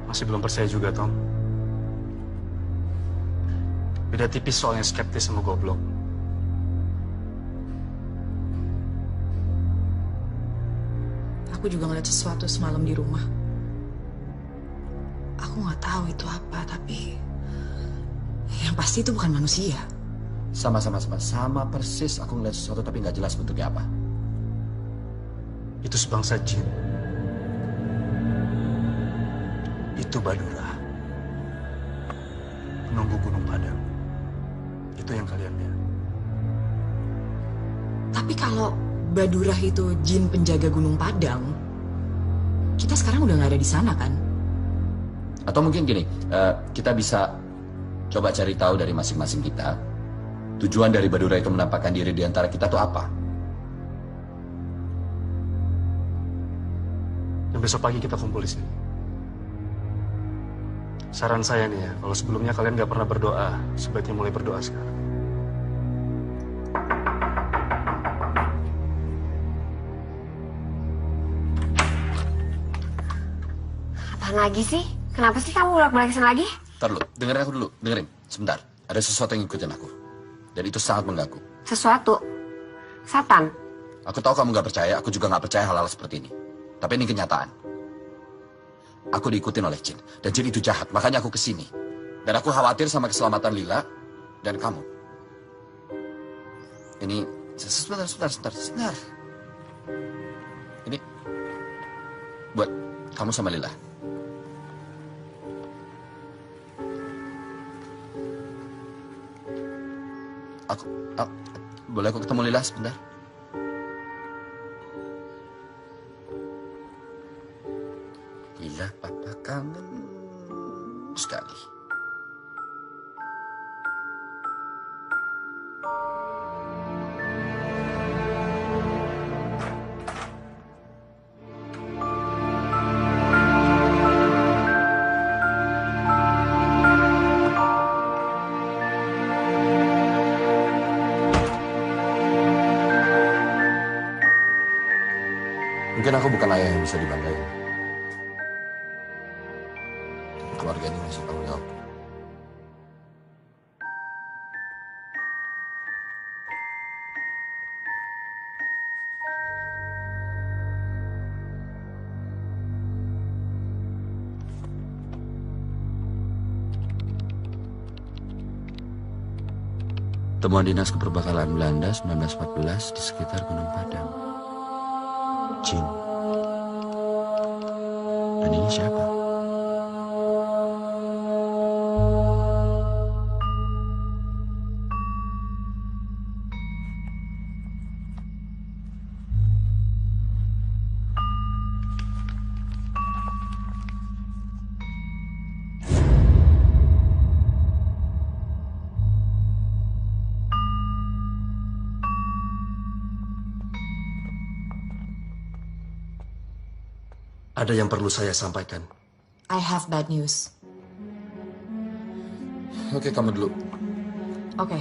Masih belum percaya juga, Tom. Beda tipis soalnya skeptis sama goblok. Aku juga ngeliat sesuatu semalam di rumah. Aku nggak tahu itu apa, tapi yang pasti itu bukan manusia. Sama persis aku ngeliat sesuatu tapi nggak jelas bentuknya apa. Itu sebangsa jin. Itu Badura. Penunggu Gunung Padang. Itu yang kalian lihat. Tapi kalau Badura itu jin penjaga Gunung Padang, kita sekarang udah nggak ada di sana kan? Atau mungkin gini, kita bisa coba cari tahu dari masing-masing kita, tujuan dari Badura itu menampakkan diri di antara kita tuh apa? Dan besok pagi kita kumpul di sini. Saran saya nih ya, kalau sebelumnya kalian nggak pernah berdoa, sebaiknya mulai berdoa sekarang. Apaan lagi sih? Kenapa sih kamu bolak-balik kesini lagi? Ntar dulu, dengerin aku dulu, dengerin. Sebentar, ada sesuatu yang ngikutin aku. Dan itu sangat mengganggu. Sesuatu? Satan? Aku tahu kamu nggak percaya, aku juga nggak percaya hal-hal seperti ini. Tapi ini kenyataan. Aku diikutin oleh jin, dan jin itu jahat, makanya aku kesini. Dan aku khawatir sama keselamatan Lila dan kamu. Ini, sebentar. Ini, buat kamu sama Lila. Boleh aku ketemu Lila sebentar? Lila, papa kangen sekali. Mungkin aku bukan ayah yang bisa dibanggain. Tapi keluarga ini masih tanggung jawab. Temuan dinas keperbakalan Belanda 1914 di sekitar Gunung Padang. Jin. Dan ini siapa? Ada yang perlu saya sampaikan. I have bad news. Oke, kamu dulu. Oke.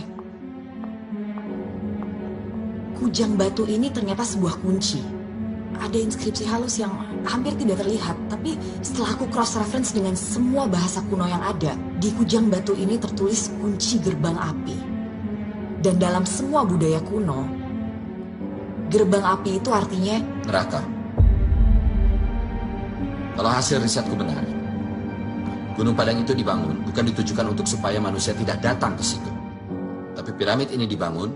Kujang batu ini ternyata sebuah kunci. Ada inskripsi halus yang hampir tidak terlihat, tapi setelah aku cross-reference dengan semua bahasa kuno yang ada, di kujang batu ini tertulis kunci gerbang api. Dan dalam semua budaya kuno, gerbang api itu artinya neraka. Kalau hasil risetku benar, Gunung Padang itu dibangun bukan ditujukan untuk supaya manusia tidak datang ke situ. Tapi piramid ini dibangun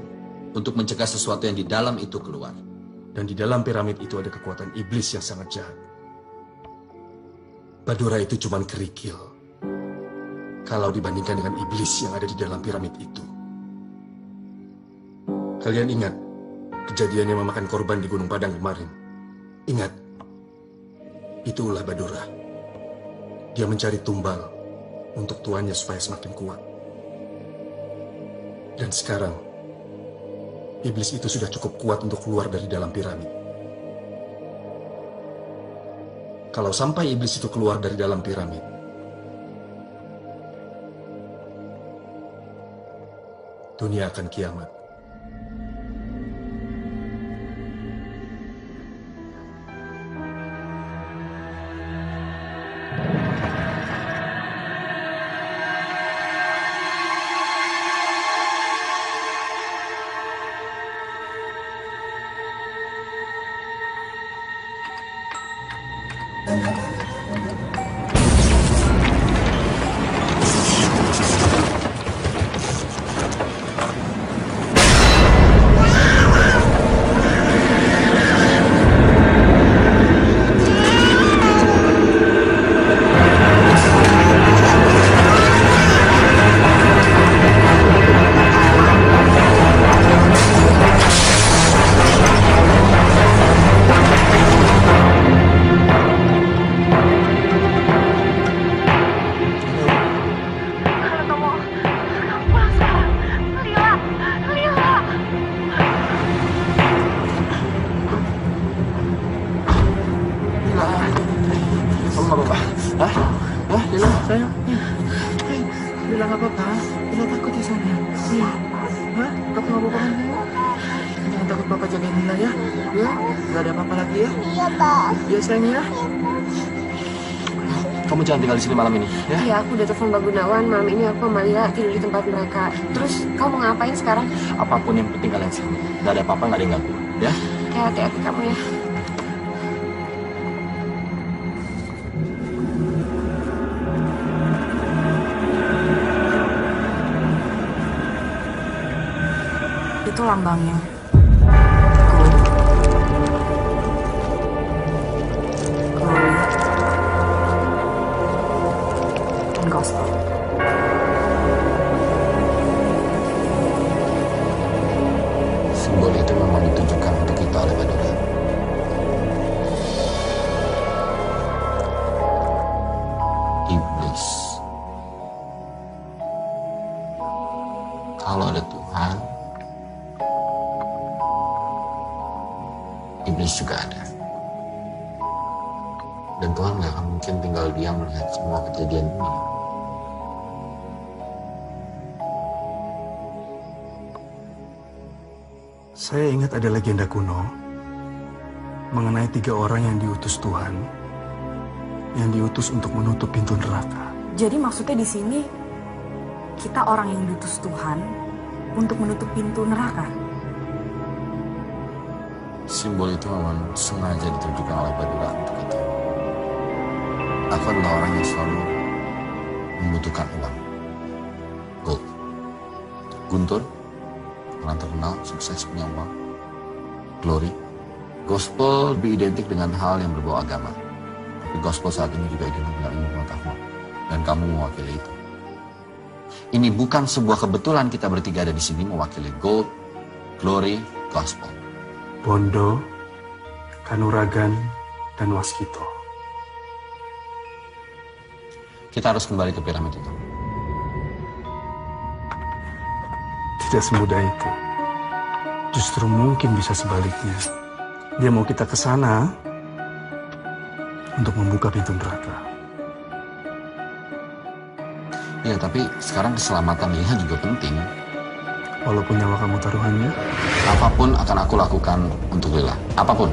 untuk mencegah sesuatu yang di dalam itu keluar. Dan di dalam piramid itu ada kekuatan iblis yang sangat jahat. Badura itu cuma kerikil kalau dibandingkan dengan iblis yang ada di dalam piramid itu. Kalian ingat kejadian yang memakan korban di Gunung Padang kemarin? Ingat. Itu ulah Badura. Dia mencari tumbal untuk tuannya supaya semakin kuat. Dan sekarang, iblis itu sudah cukup kuat untuk keluar dari dalam piramid. Kalau sampai iblis itu keluar dari dalam piramid, dunia akan kiamat. Kamu jangan tinggal di sini malam ini, ya? Iya, aku udah telepon Mbak Gunawan. Malam ini aku sama Lila tidur di tempat mereka. Terus kamu mau ngapain sekarang? Apapun yang penting kalian sini. Gak ada apa-apa, gak ada yang ganggu, ya? Hati-hati kamu ya. Itu lambangnya. Kalau ada Tuhan, iblis juga ada. Dan Tuhan gak akan mungkin tinggal diam melihat semua kejadian ini. Saya ingat ada legenda kuno mengenai 3 orang yang diutus Tuhan, yang diutus untuk menutup pintu neraka. Jadi maksudnya di sini kita orang yang diutus Tuhan untuk menutup pintu neraka. Simbol itu memang sengaja ditunjukkan oleh Badura untuk itu. Aku adalah orang yang selalu membutuhkan uang. Gold. Guntur, orang terkenal, sukses, punya uang. Glory. Gospel lebih identik dengan hal yang berbau agama. Tapi gospel saat ini juga identik dengan ilmu pengetahuan. Dan kamu mewakili itu. Ini bukan sebuah kebetulan kita bertiga ada di sini mewakili gold, glory, gospel. Bondo, Kanuragan, dan Waskito. Kita harus kembali ke piramid itu. Tidak semudah itu. Justru mungkin bisa sebaliknya. Dia mau kita ke sana untuk membuka pintu neraka. Iya, tapi sekarang keselamatan Lila juga penting. Walaupun nyawa kamu taruhannya? Apapun akan aku lakukan untuk Lila. Apapun.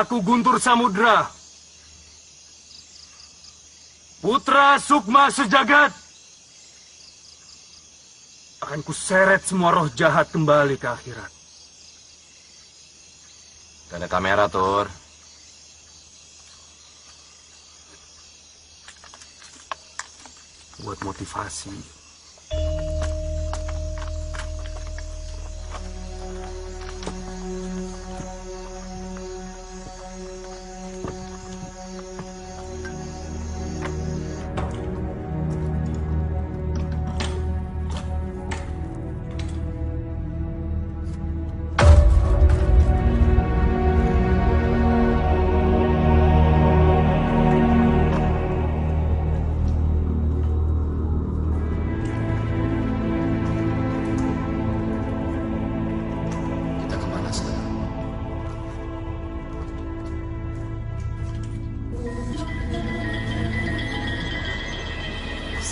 Aku Guntur Samudra, putra Sukma Sejagat. Akan kuseret semua roh jahat kembali ke akhirat. Gak ada kamera, Tur. Buat motivasi.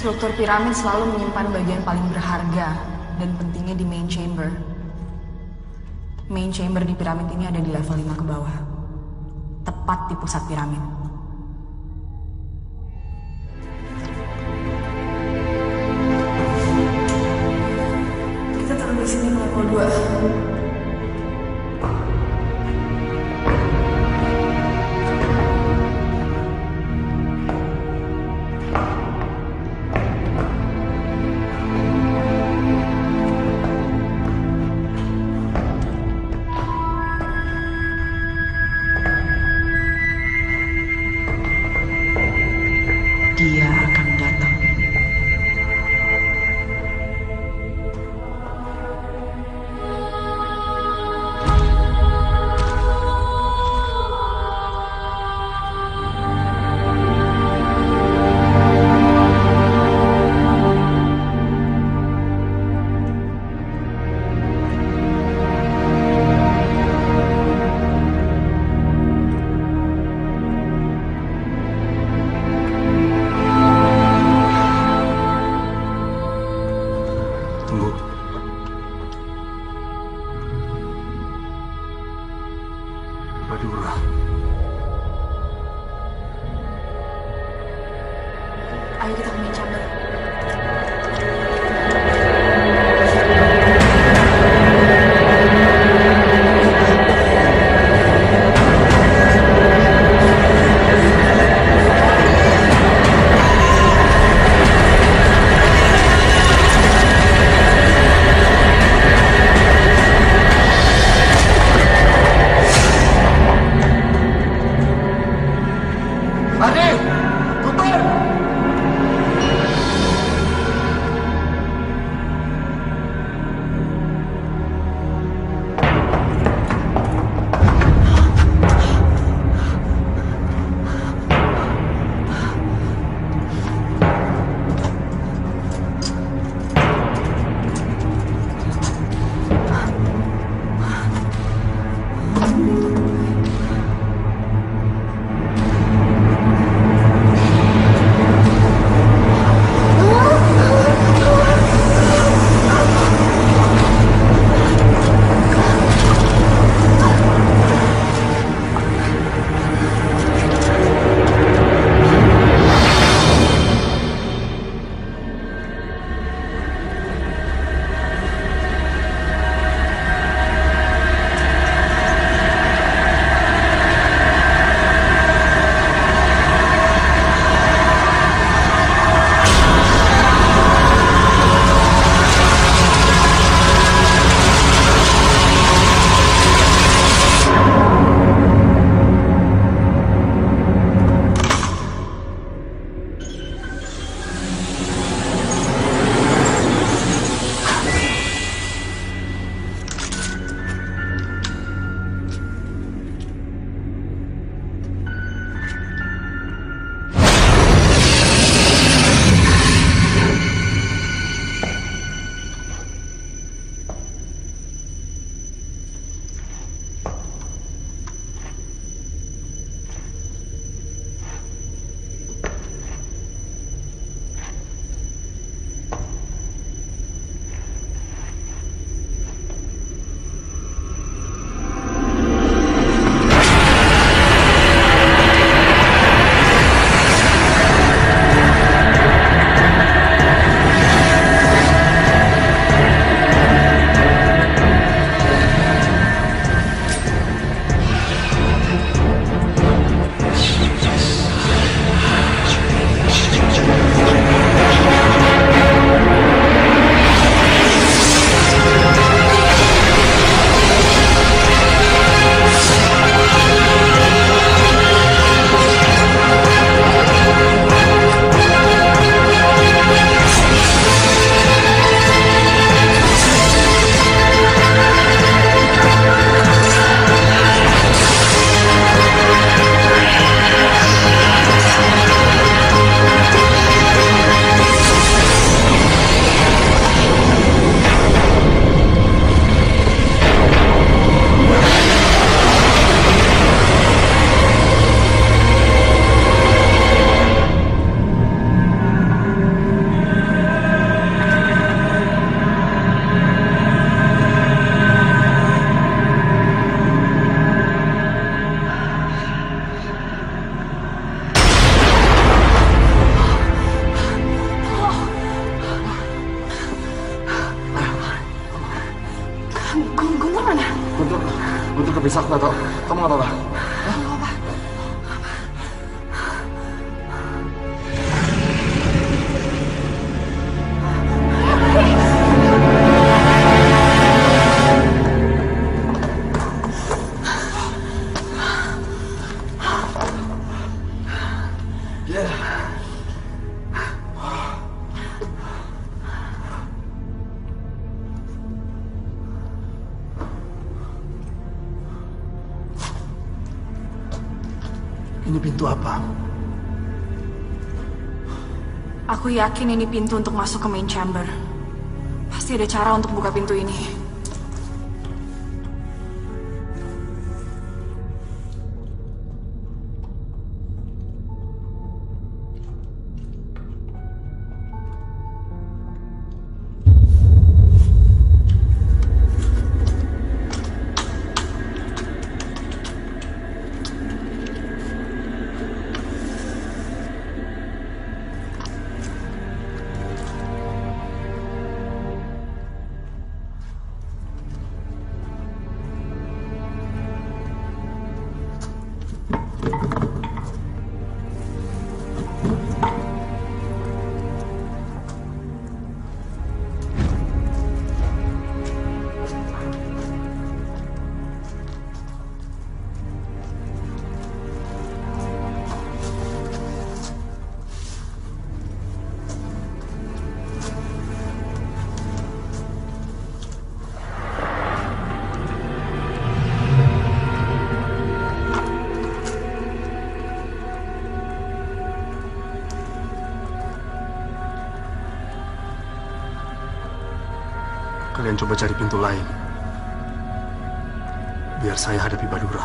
Struktur piramid selalu menyimpan bagian paling berharga dan pentingnya di main chamber. Main chamber di piramid ini ada di level 5 ke bawah. Tepat di pusat piramid. Kita turun di sini ke level 2. Ayo kita ke main chamber. Guntur kepisah, aku nggak tahu. Kamu nggak apa-apa? Ini pintu apa? Aku yakin ini pintu untuk masuk ke main chamber. Pasti ada cara untuk buka pintu ini. Kalian coba cari pintu lain. Biar saya hadapi Badura.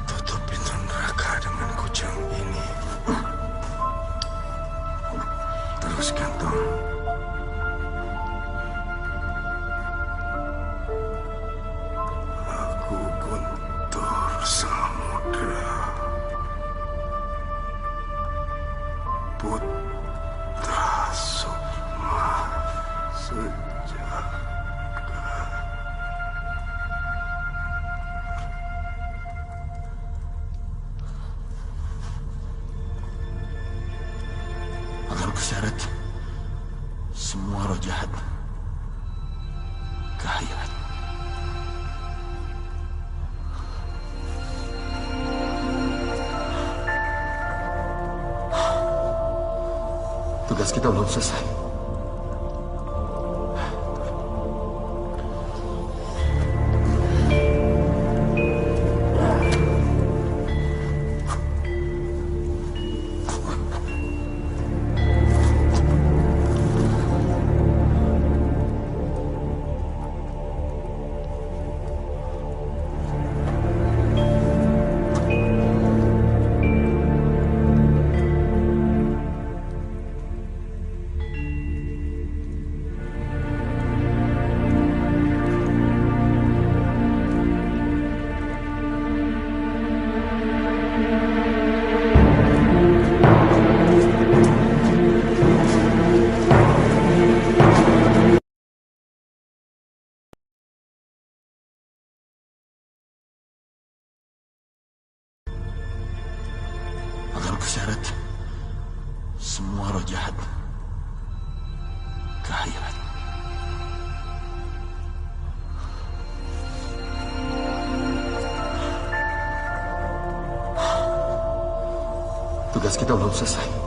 Tutup pintu neraka dengan kujang ini. Terus gantung. Aku Guntur Samudra, putra Sukma ku seret semua roh jahat ke akhirat. Tugas kita belum selesai. Agar ku seret semua roh jahat ke akhirat. Tugas kita belum selesai.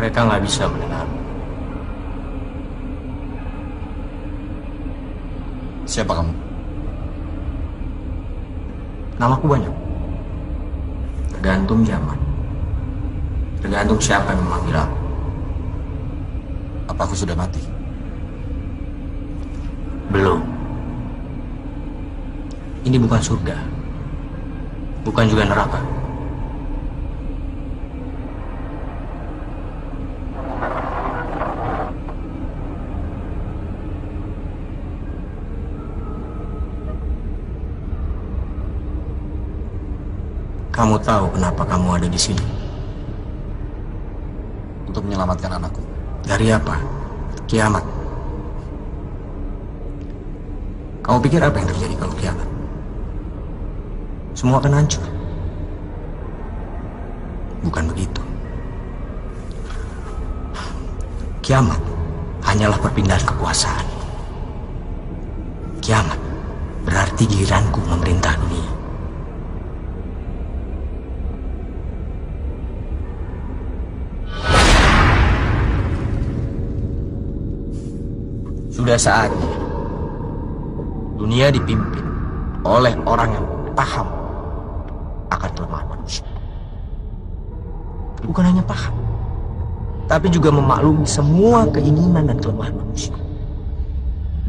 Mereka nggak bisa mendengar. Siapa kamu? Namaku banyak. Tergantung zaman. Tergantung siapa yang memanggil aku. Apa aku sudah mati? Belum. Ini bukan surga. Bukan juga neraka. Kamu tahu kenapa kamu ada di sini? Untuk menyelamatkan anakku. Dari apa? Kiamat. Kamu pikir apa yang terjadi kalau kiamat? Semua akan hancur. Bukan begitu. Kiamat hanyalah perpindahan kekuasaan. Kiamat berarti giliranku memerintah dunia. Sudah saatnya dunia dipimpin oleh orang yang paham akan kelemahan manusia. Bukan hanya paham, tapi juga memaklumi semua keinginan dan kelemahan manusia.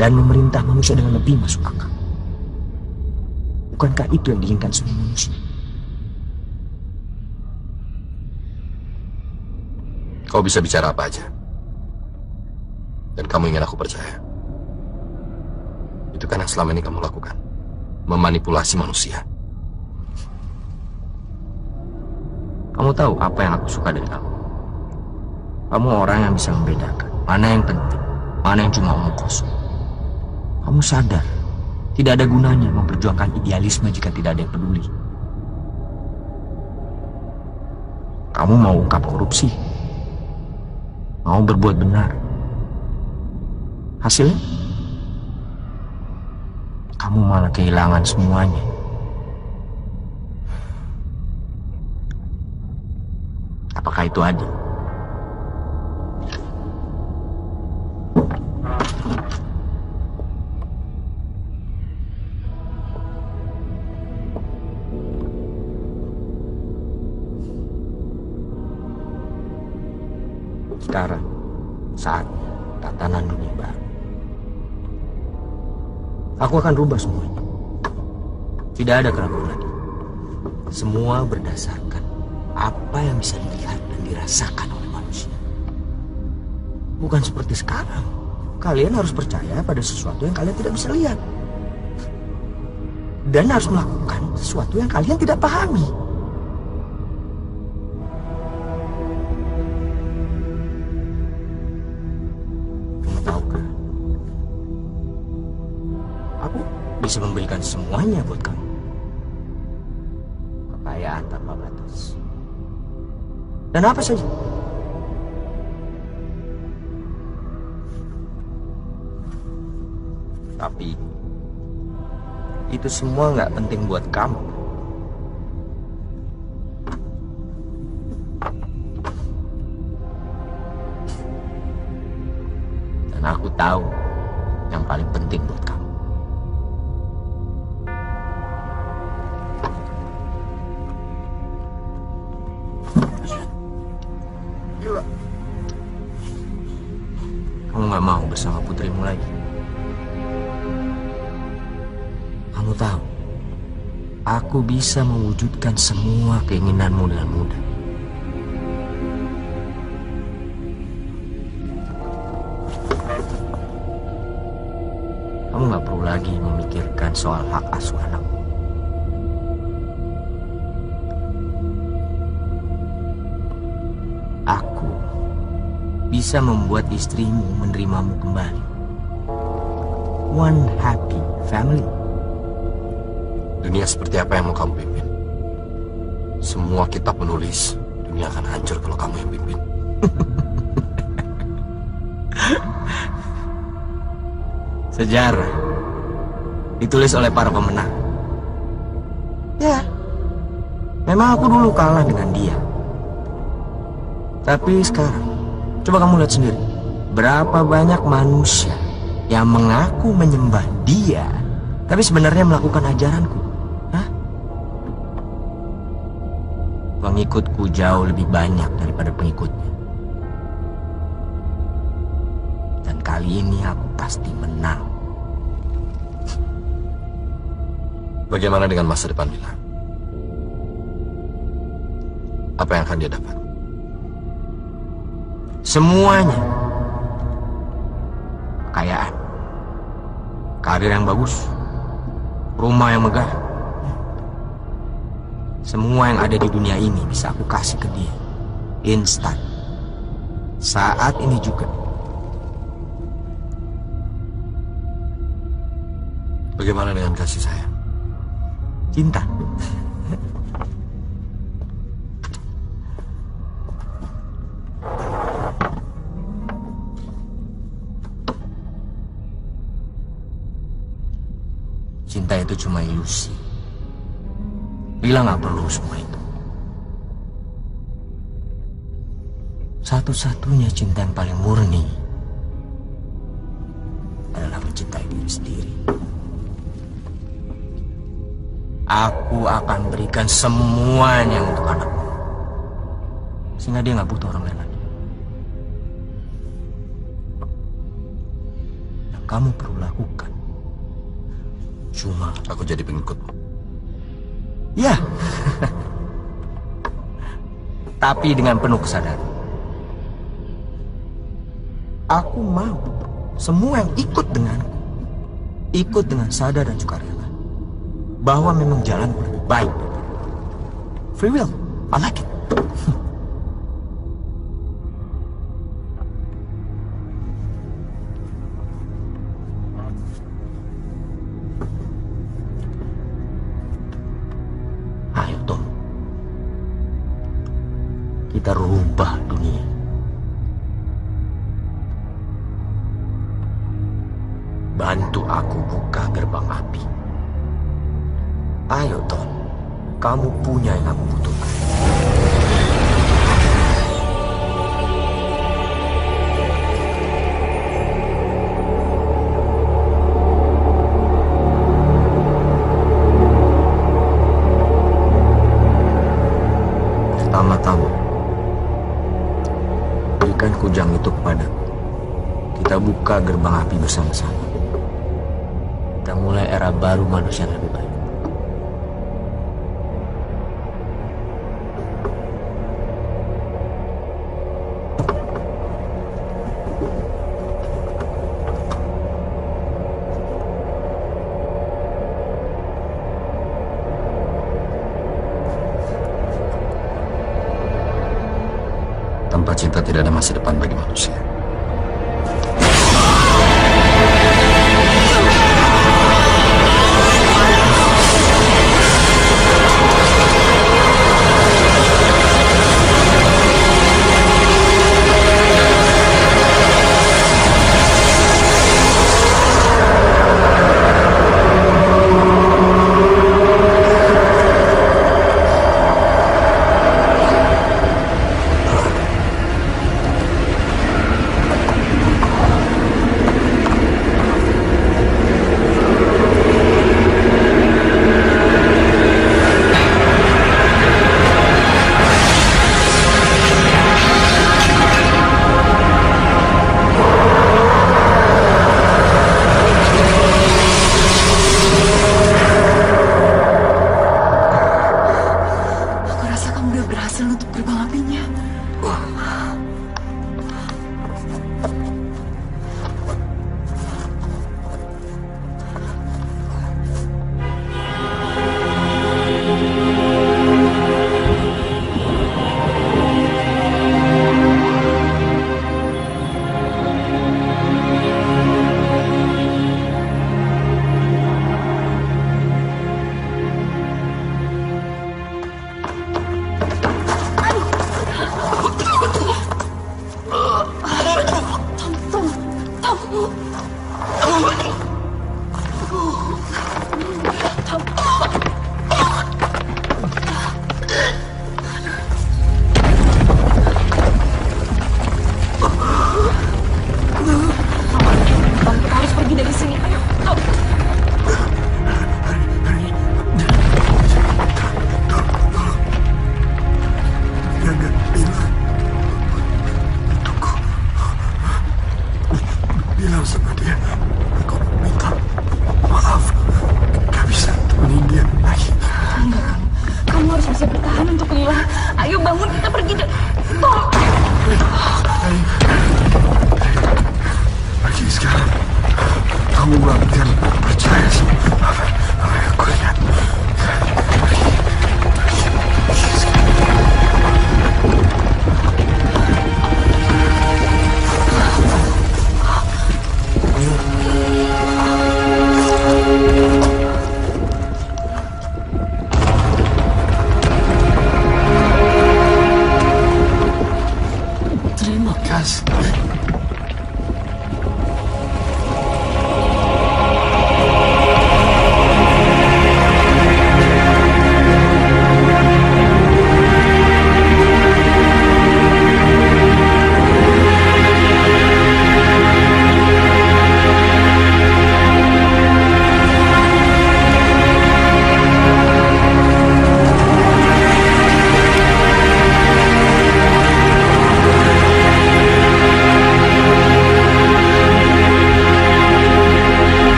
Dan memerintah manusia dengan lebih masuk akal. Bukankah itu yang diinginkan semua manusia? Kau bisa bicara apa aja. Dan kamu ingin aku percaya. Itu kan yang selama ini kamu lakukan. Memanipulasi manusia. Kamu tahu apa yang aku suka dari kamu? Kamu orang yang bisa membedakan mana yang penting, mana yang cuma omong kosong. Kamu sadar, tidak ada gunanya memperjuangkan idealisme jika tidak ada yang peduli. Kamu mau ungkap korupsi, mau berbuat benar. Hasilnya, kamu malah kehilangan semuanya. Apakah itu adil? Sekarang, saat tatanan dunia baru. Aku akan rubah semuanya. Tidak ada keraguan lagi. Semua berdasarkan apa yang bisa dilihat dan dirasakan oleh manusia. Bukan seperti sekarang. Kalian harus percaya pada sesuatu yang kalian tidak bisa lihat. Dan harus melakukan sesuatu yang kalian tidak pahami. Bisa memberikan semuanya buat kamu. Kekayaan tanpa batas. Dan apa saja. Tapi itu semua nggak penting buat kamu. Dan aku tahu yang paling penting buat kamu. Kamu gak mau bersama putrimu lagi. Kamu tahu, aku bisa mewujudkan semua keinginanmu dengan mudah. Kamu gak perlu lagi memikirkan soal hak asuh anakmu. Aku bisa membuat istrimu menerimamu kembali. One happy family. Dunia seperti apa yang mau kamu pimpin? Semua kitab menulis dunia akan hancur kalau kamu yang pimpin. Sejarah ditulis oleh para pemenang. Ya, memang aku dulu kalah dengan dia. Tapi sekarang, coba kamu lihat sendiri. Berapa banyak manusia yang mengaku menyembah dia, tapi sebenarnya melakukan ajaranku. Hah? Pengikutku jauh lebih banyak daripada pengikutnya. Dan kali ini aku pasti menang. Bagaimana dengan masa depan Mila? Apa yang akan dia dapat? Semuanya. Kekayaan, karir yang bagus, rumah yang megah. Semua yang ada di dunia ini bisa aku kasih ke dia. Instan. Saat ini juga. Bagaimana dengan kasih sayang? Cinta. Cinta itu cuma ilusi. Lila nggak perlu semua itu. Satu-satunya cinta yang paling murni adalah mencintai diri sendiri. Aku akan berikan semuanya untuk anakmu, sehingga dia nggak butuh orang lain lagi. Yang kamu perlu lakukan cuma aku jadi pengikutmu. Ya. Tapi dengan penuh kesadaran. Aku mau semua yang ikut denganku, ikut dengan sadar dan juga rela bahwa memang jalanku lebih baik. Free will, I like it. Ayo Tom, kita rubah dunia. Bantu aku buka gerbang api. Ayo Tom, kamu punya yang aku butuhkan. Pertama-tama, berikan kujang itu kepadaku. Kita buka gerbang api bersama-sama. Kita mulai era baru manusia yang lebih baik. Tanpa cinta tidak ada masa depan bagi manusia.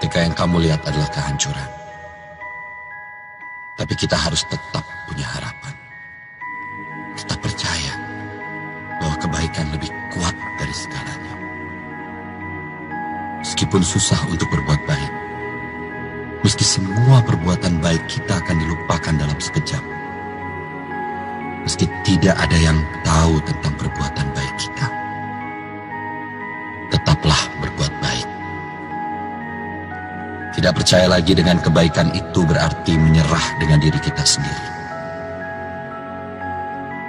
ketika yang kamu lihat adalah kehancuran. Tapi kita harus tetap punya harapan. Tetap percaya bahwa kebaikan lebih kuat dari segalanya. Meskipun susah untuk berbuat baik, meski semua perbuatan baik kita akan dilupakan dalam sekejap, meski tidak ada yang tahu tentang perbuatan baik kita, tetaplah berbuat baik. Tidak percaya lagi dengan kebaikan itu berarti menyerah dengan diri kita sendiri.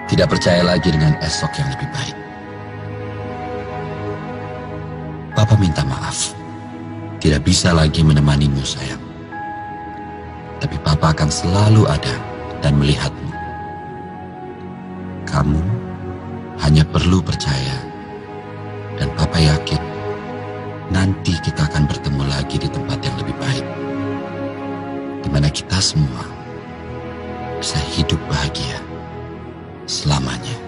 Tidak percaya lagi dengan esok yang lebih baik. Papa minta maaf. Tidak bisa lagi menemanimu, sayang. Tapi Papa akan selalu ada dan melihatmu. Kamu hanya perlu percaya. Dan Papa yakin nanti kita akan bertemu lagi di tempat yang lebih baik, di mana kita semua bisa hidup bahagia selamanya.